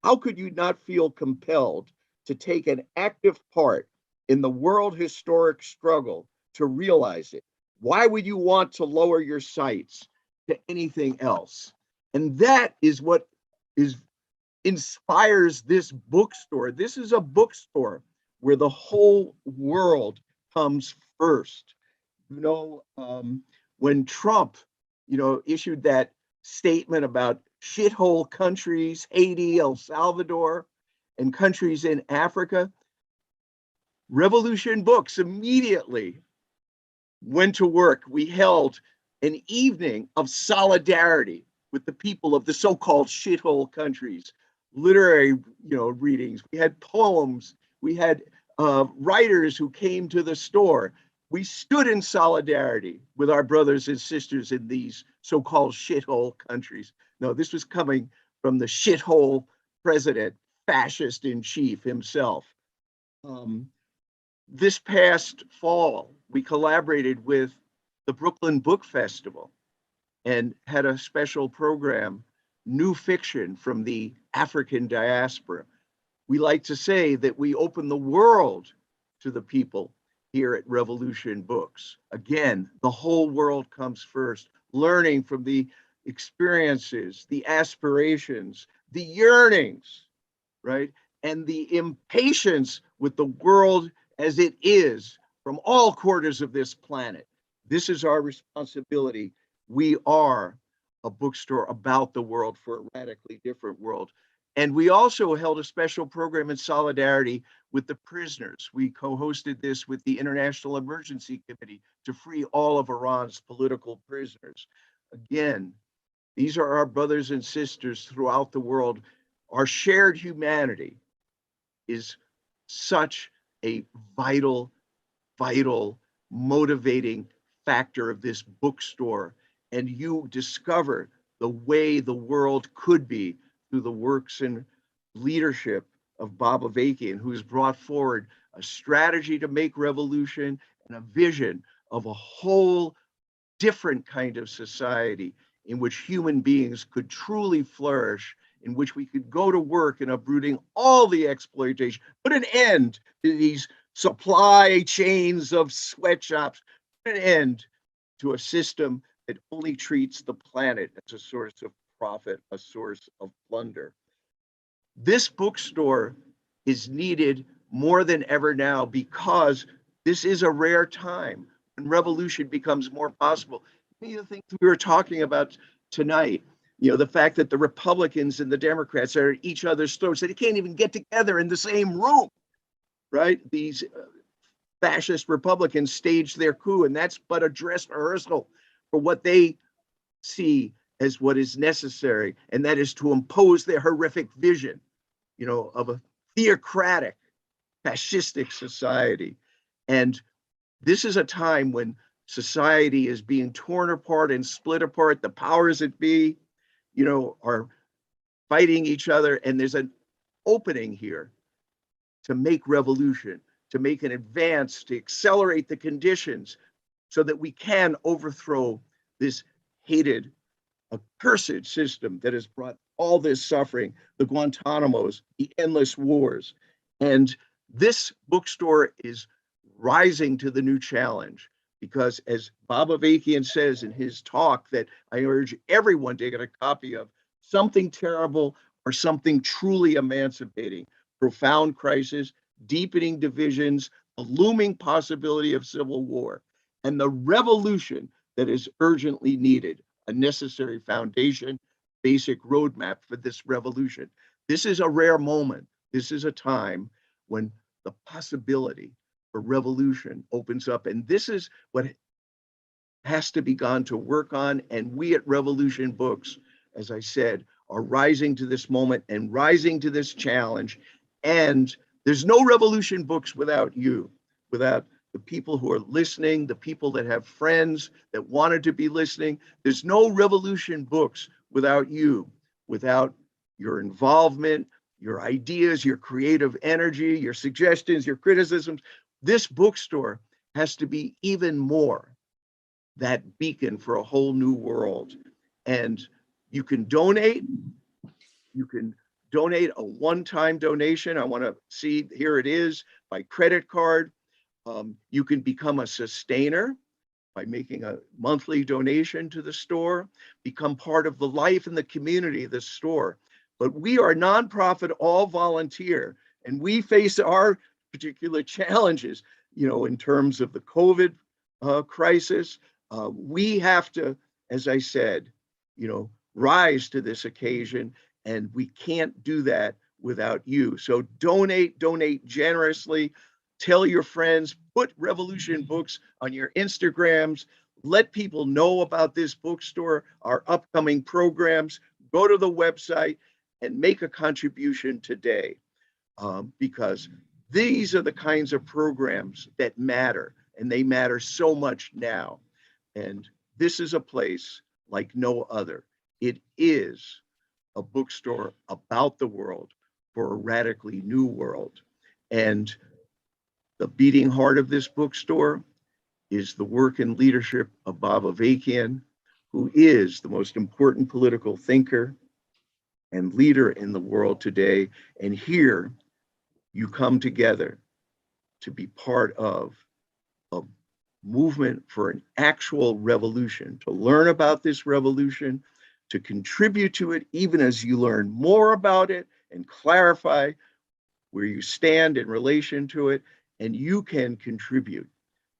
how could you not feel compelled to take an active part in the world historic struggle to realize it? Why would you want to lower your sights to anything else? And that is what inspires this bookstore. This is a bookstore where the whole world comes first. When Trump, issued that statement about shithole countries, Haiti, El Salvador, and countries in Africa, Revolution Books immediately went to work. We held an evening of solidarity with the people of the so-called shithole countries, literary, readings. We had poems. We had writers who came to the store. We stood in solidarity with our brothers and sisters in these so-called shithole countries. No, this was coming from the shithole president, fascist in chief himself. This past fall, we collaborated with the Brooklyn Book Festival and had a special program, New Fiction from the African Diaspora. We like to say that we open the world to the people here at Revolution Books. Again, the whole world comes first, learning from the experiences, the aspirations, the yearnings, right? And the impatience with the world as it is from all quarters of this planet. This is our responsibility. We are a bookstore about the world for a radically different world. And we also held a special program in solidarity with the prisoners. We co-hosted this with the International Emergency Committee to free all of Iran's political prisoners. Again, these are our brothers and sisters throughout the world. Our shared humanity is such a vital, vital, motivating factor of this bookstore. And you discover the way the world could be through the works and leadership of Bob Avakian, who has brought forward a strategy to make revolution and a vision of a whole different kind of society in which human beings could truly flourish, in which we could go to work in uprooting all the exploitation, put an end to these supply chains of sweatshops, put an end to a system that only treats the planet as a source of profit, a source of plunder. This bookstore is needed more than ever now because this is a rare time when revolution becomes more possible. Many of the things we were talking about tonight, the fact that the Republicans and the Democrats are at each other's throats, they can't even get together in the same room, right? These fascist Republicans staged their coup, and that's but a dress rehearsal for what they see as what is necessary, and that is to impose their horrific vision, of a theocratic, fascistic society. And this is a time when society is being torn apart and split apart. The powers that be, are fighting each other, and there's an opening here to make revolution, to make an advance, to accelerate the conditions so that we can overthrow this hated, accursed system that has brought all this suffering, the Guantanamos, the endless wars. And this bookstore is rising to the new challenge because, as Bob Avakian says in his talk that I urge everyone to get a copy of, something terrible or something truly emancipating, profound crisis, deepening divisions, a looming possibility of civil war, and the revolution that is urgently needed, a necessary foundation, basic roadmap for this revolution. This is a rare moment. This is a time when the possibility for revolution opens up. And this is what has to be gone to work on. And we at Revolution Books, as I said, are rising to this moment and rising to this challenge. And there's no Revolution Books without you, without the people who are listening, the people that have friends that wanted to be listening. There's no Revolution Books without you, without your involvement, your ideas, your creative energy, your suggestions, your criticisms. This bookstore has to be even more that beacon for a whole new world. And you can donate. You can donate a one-time donation. I want to see, here it is, by credit card. You can become a sustainer by making a monthly donation to the store, become part of the life and the community of the store. But we are nonprofit, all volunteer, and we face our particular challenges, in terms of the COVID crisis. We have to, as I said, rise to this occasion, and we can't do that without you. So donate generously. Tell your friends, put Revolution Books on your Instagrams, let people know about this bookstore, our upcoming programs. Go to the website and make a contribution today, because these are the kinds of programs that matter, and they matter so much now. And this is a place like no other. It is a bookstore about the world for a radically new world. And the beating heart of this bookstore is the work and leadership of Bob Avakian, who is the most important political thinker and leader in the world today. And here you come together to be part of a movement for an actual revolution, to learn about this revolution, to contribute to it, even as you learn more about it and clarify where you stand in relation to it. And you can contribute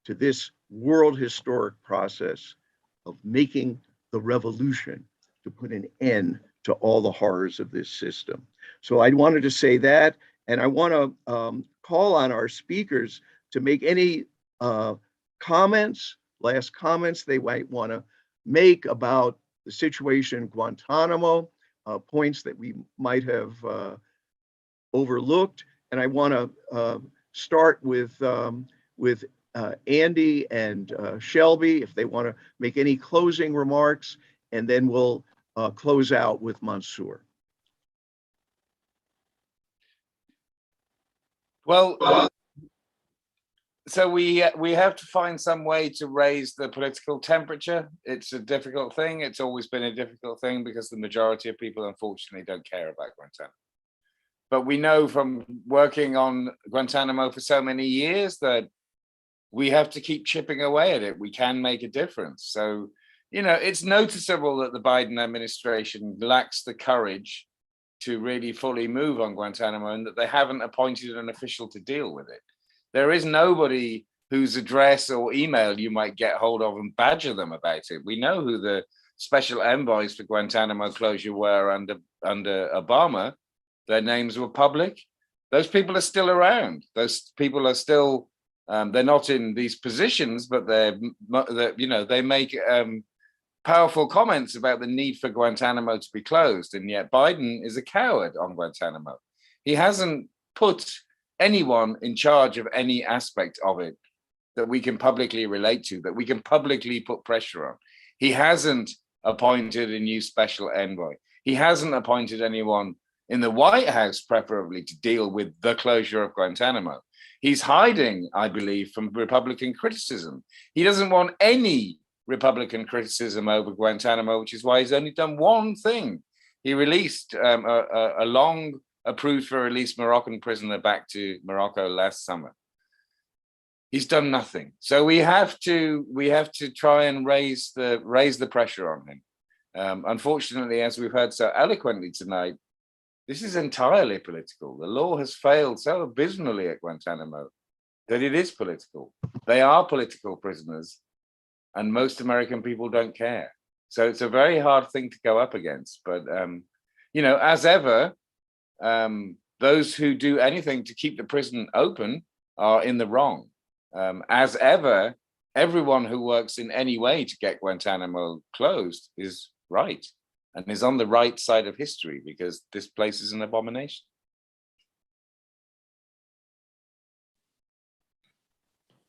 to this world historic process of making the revolution to put an end to all the horrors of this system. So I wanted to say that, and I want to call on our speakers to make any last comments they might want to make about the situation in Guantanamo, points that we might have overlooked. And I want to start with Andy and Shelby, if they want to make any closing remarks, and then we'll close out with Mansoor. Well, so we have to find some way to raise the political temperature. It's a difficult thing. It's always been a difficult thing because the majority of people, unfortunately, don't care about Guantanamo. But we know from working on Guantanamo for so many years that we have to keep chipping away at it. We can make a difference. So, you know, it's noticeable that the Biden administration lacks the courage to really fully move on Guantanamo, and that they haven't appointed an official to deal with it. There is nobody whose address or email you might get hold of and badger them about it. We know who the special envoys for Guantanamo closure were under Obama. Their names were public. Those people are still around. Those people are still, they're not in these positions, but they're you know, they make powerful comments about the need for Guantanamo to be closed. And yet Biden is a coward on Guantanamo. He hasn't put anyone in charge of any aspect of it that we can publicly relate to, that we can publicly put pressure on. He hasn't appointed a new special envoy. He hasn't appointed anyone in the White House, preferably, to deal with the closure of Guantanamo. He's hiding, I believe, from Republican criticism. He doesn't want any Republican criticism over Guantanamo, which is why he's only done one thing. He released a long approved for release Moroccan prisoner back to Morocco last summer. He's done nothing. So we have to try and raise the pressure on him. Unfortunately, as we've heard so eloquently tonight, this is entirely political. The law has failed so abysmally at Guantanamo that it is political. They are political prisoners, and most American people don't care. So it's a very hard thing to go up against. But you know, as ever, those who do anything to keep the prison open are in the wrong. As ever, everyone who works in any way to get Guantanamo closed is right and is on the right side of history, because this place is an abomination.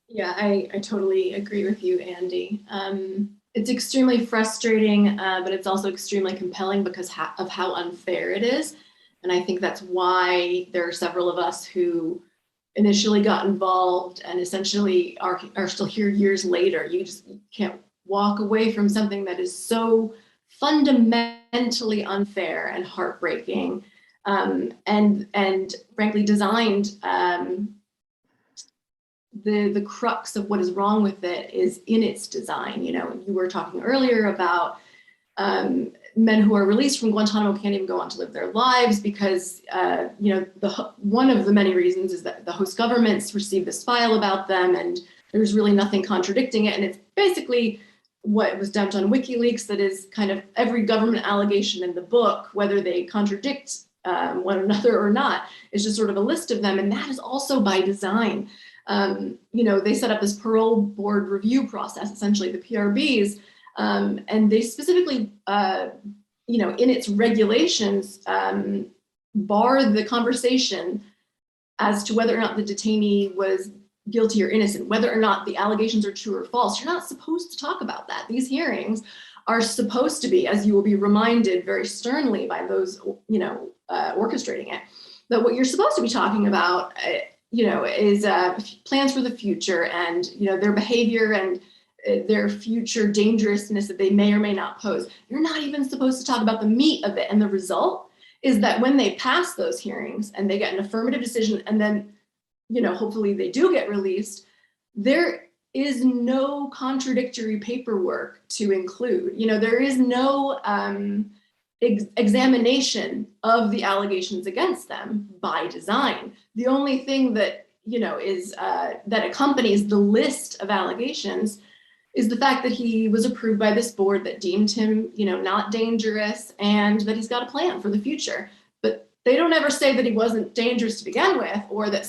Yeah, I totally agree with you, Andy. It's extremely frustrating, but it's also extremely compelling because of how unfair it is. And I think that's why there are several of us who initially got involved and essentially are still here years later. You just can't walk away from something that is so fundamentally unfair and heartbreaking, and frankly designed. The crux of what is wrong with it is in its design. You know, you were talking earlier about men who are released from Guantanamo can't even go on to live their lives because, you know, one of the many reasons is that the host governments receive this file about them and there's really nothing contradicting it. And it's basically what was dumped on WikiLeaks, that is kind of every government allegation in the book, whether they contradict one another or not, is just sort of a list of them. And that is also by design. You know, they set up this parole board review process, essentially the PRBs, and they specifically, you know, in its regulations, bar the conversation as to whether or not the detainee was guilty or innocent, whether or not the allegations are true or false. You're not supposed to talk about that. These hearings are supposed to be, as you will be reminded very sternly by those, you know, orchestrating it, that what you're supposed to be talking about, you know, is plans for the future and, you know, their behavior and their future dangerousness that they may or may not pose. You're not even supposed to talk about the meat of it. And the result is that when they pass those hearings and they get an affirmative decision, and then, you know, hopefully they do get released, there is no contradictory paperwork to include. You know, there is no examination of the allegations against them by design. The only thing that, you know, is that accompanies the list of allegations is the fact that he was approved by this board that deemed him, not dangerous, and that he's got a plan for the future. But they don't ever say that he wasn't dangerous to begin with, or that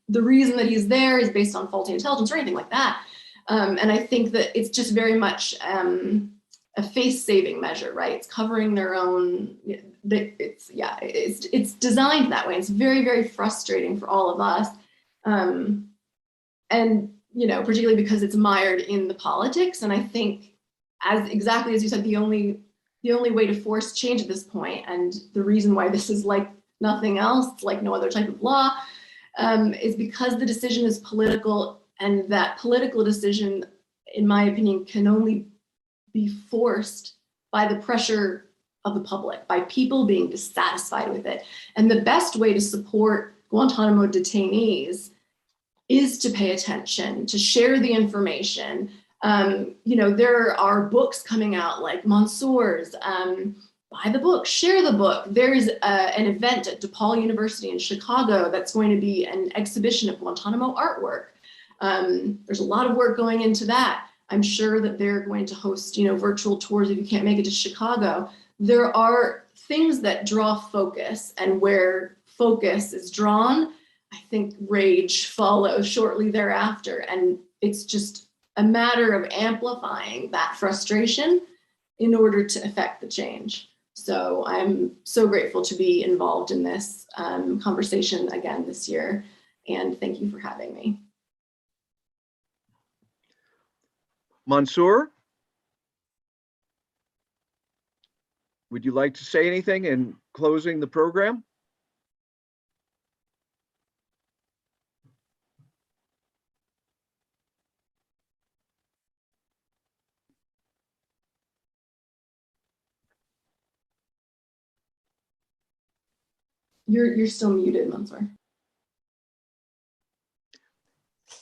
the reason that he's there is based on faulty intelligence or anything like that. And I think that it's just very much a face-saving measure, right? It's covering their own. It's designed that way. It's very, very frustrating for all of us, and particularly because it's mired in the politics. And I think, exactly as you said, the only way to force change at this point, and the reason why this is like nothing else, like no other type of law, is because the decision is political, and that political decision, in my opinion, can only be forced by the pressure of the public, by people being dissatisfied with it. And the best way to support Guantanamo detainees is to pay attention, to share the information. There are books coming out like Mansoor's, buy the book, share the book. There's an event at DePaul University in Chicago that's going to be an exhibition of Guantanamo artwork. There's a lot of work going into that. I'm sure that they're going to host, virtual tours if you can't make it to Chicago. There are things that draw focus, and where focus is drawn, I think rage follows shortly thereafter. And it's just a matter of amplifying that frustration in order to effect the change. So I'm so grateful to be involved in this conversation again this year. And thank you for having me. Mansoor, would you like to say anything in closing the program? You're still muted, Mansoor.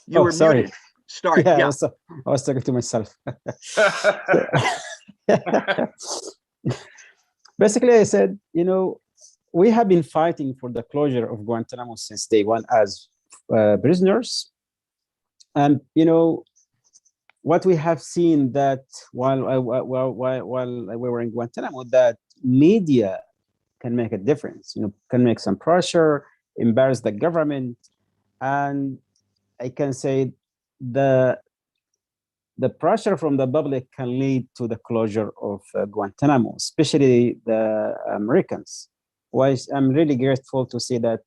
You were sorry. muted. Start. Yeah, Yeah. I was talking to myself. Basically, I said, we have been fighting for the closure of Guantanamo since day one as prisoners. And, what we have seen that while we were in Guantanamo, that media can make a difference, can make some pressure, embarrass the government. And I can say the pressure from the public can lead to the closure of Guantanamo, especially the Americans. I'm really grateful to see that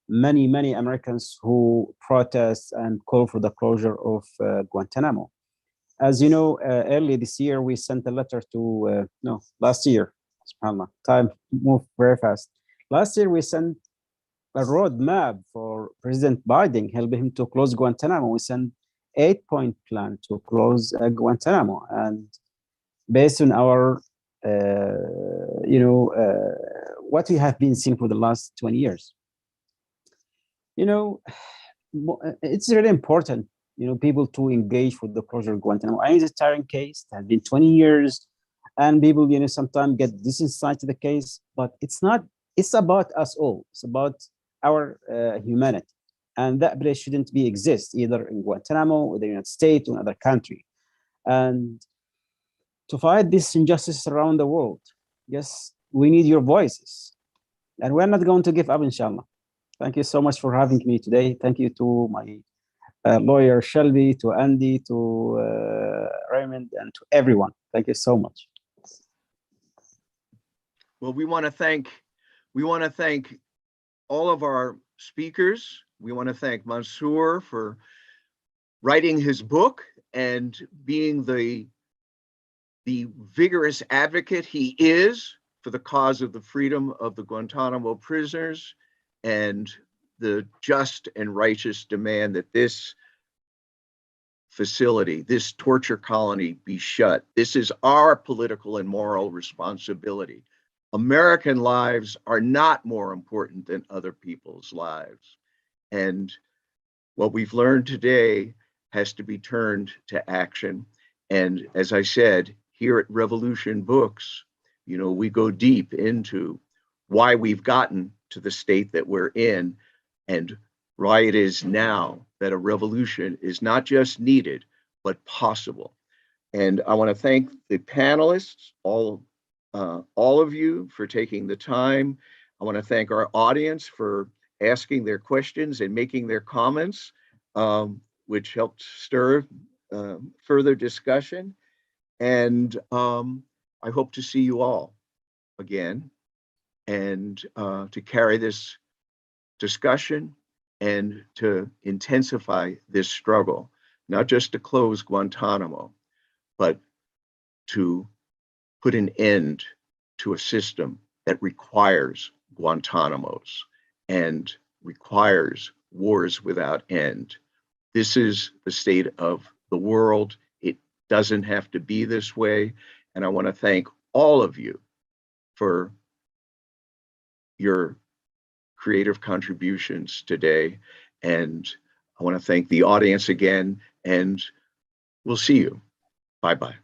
many Americans who protest and call for the closure of Guantanamo. As you know, early this year, we sent a letter to, last year, subhanAllah, time moved very fast. Last year, we sent a roadmap for President Biden, helping him to close Guantanamo. We sent 8-point plan to close Guantanamo, and based on our, what we have been seeing for the last 20 years. It's really important, people to engage with the closure of Guantanamo. I know it's a tiring case. It has been 20 years, and people, sometimes get disinsight to the case. But it's not. It's about us all. It's about our humanity, and that place shouldn't exist either in Guantanamo or the United States or another country. And to fight this injustice around the world, yes, we need your voices, and we're not going to give up, inshallah. Thank you so much for having me today. Thank you to my lawyer Shelby, to Andy, to Raymond, and to everyone. Thank you so much. Well, we want to thank all of our speakers. We want to thank Mansoor for writing his book and being the vigorous advocate he is for the cause of the freedom of the Guantanamo prisoners and the just and righteous demand that this facility, this torture colony, be shut. This is our political and moral responsibility. American lives are not more important than other people's lives. And what we've learned today has to be turned to action. And as I said, here at Revolution Books, we go deep into why we've gotten to the state that we're in and why it is now that a revolution is not just needed, but possible. And I want to thank the panelists, all of you, for taking the time. I want to thank our audience for asking their questions and making their comments, which helped stir further discussion. And I hope to see you all again, and to carry this discussion and to intensify this struggle, not just to close Guantanamo, but to put an end to a system that requires Guantanamos and requires wars without end. This is the state of the world. It doesn't have to be this way. And I want to thank all of you for your creative contributions today. And I want to thank the audience again, and we'll see you. Bye-bye.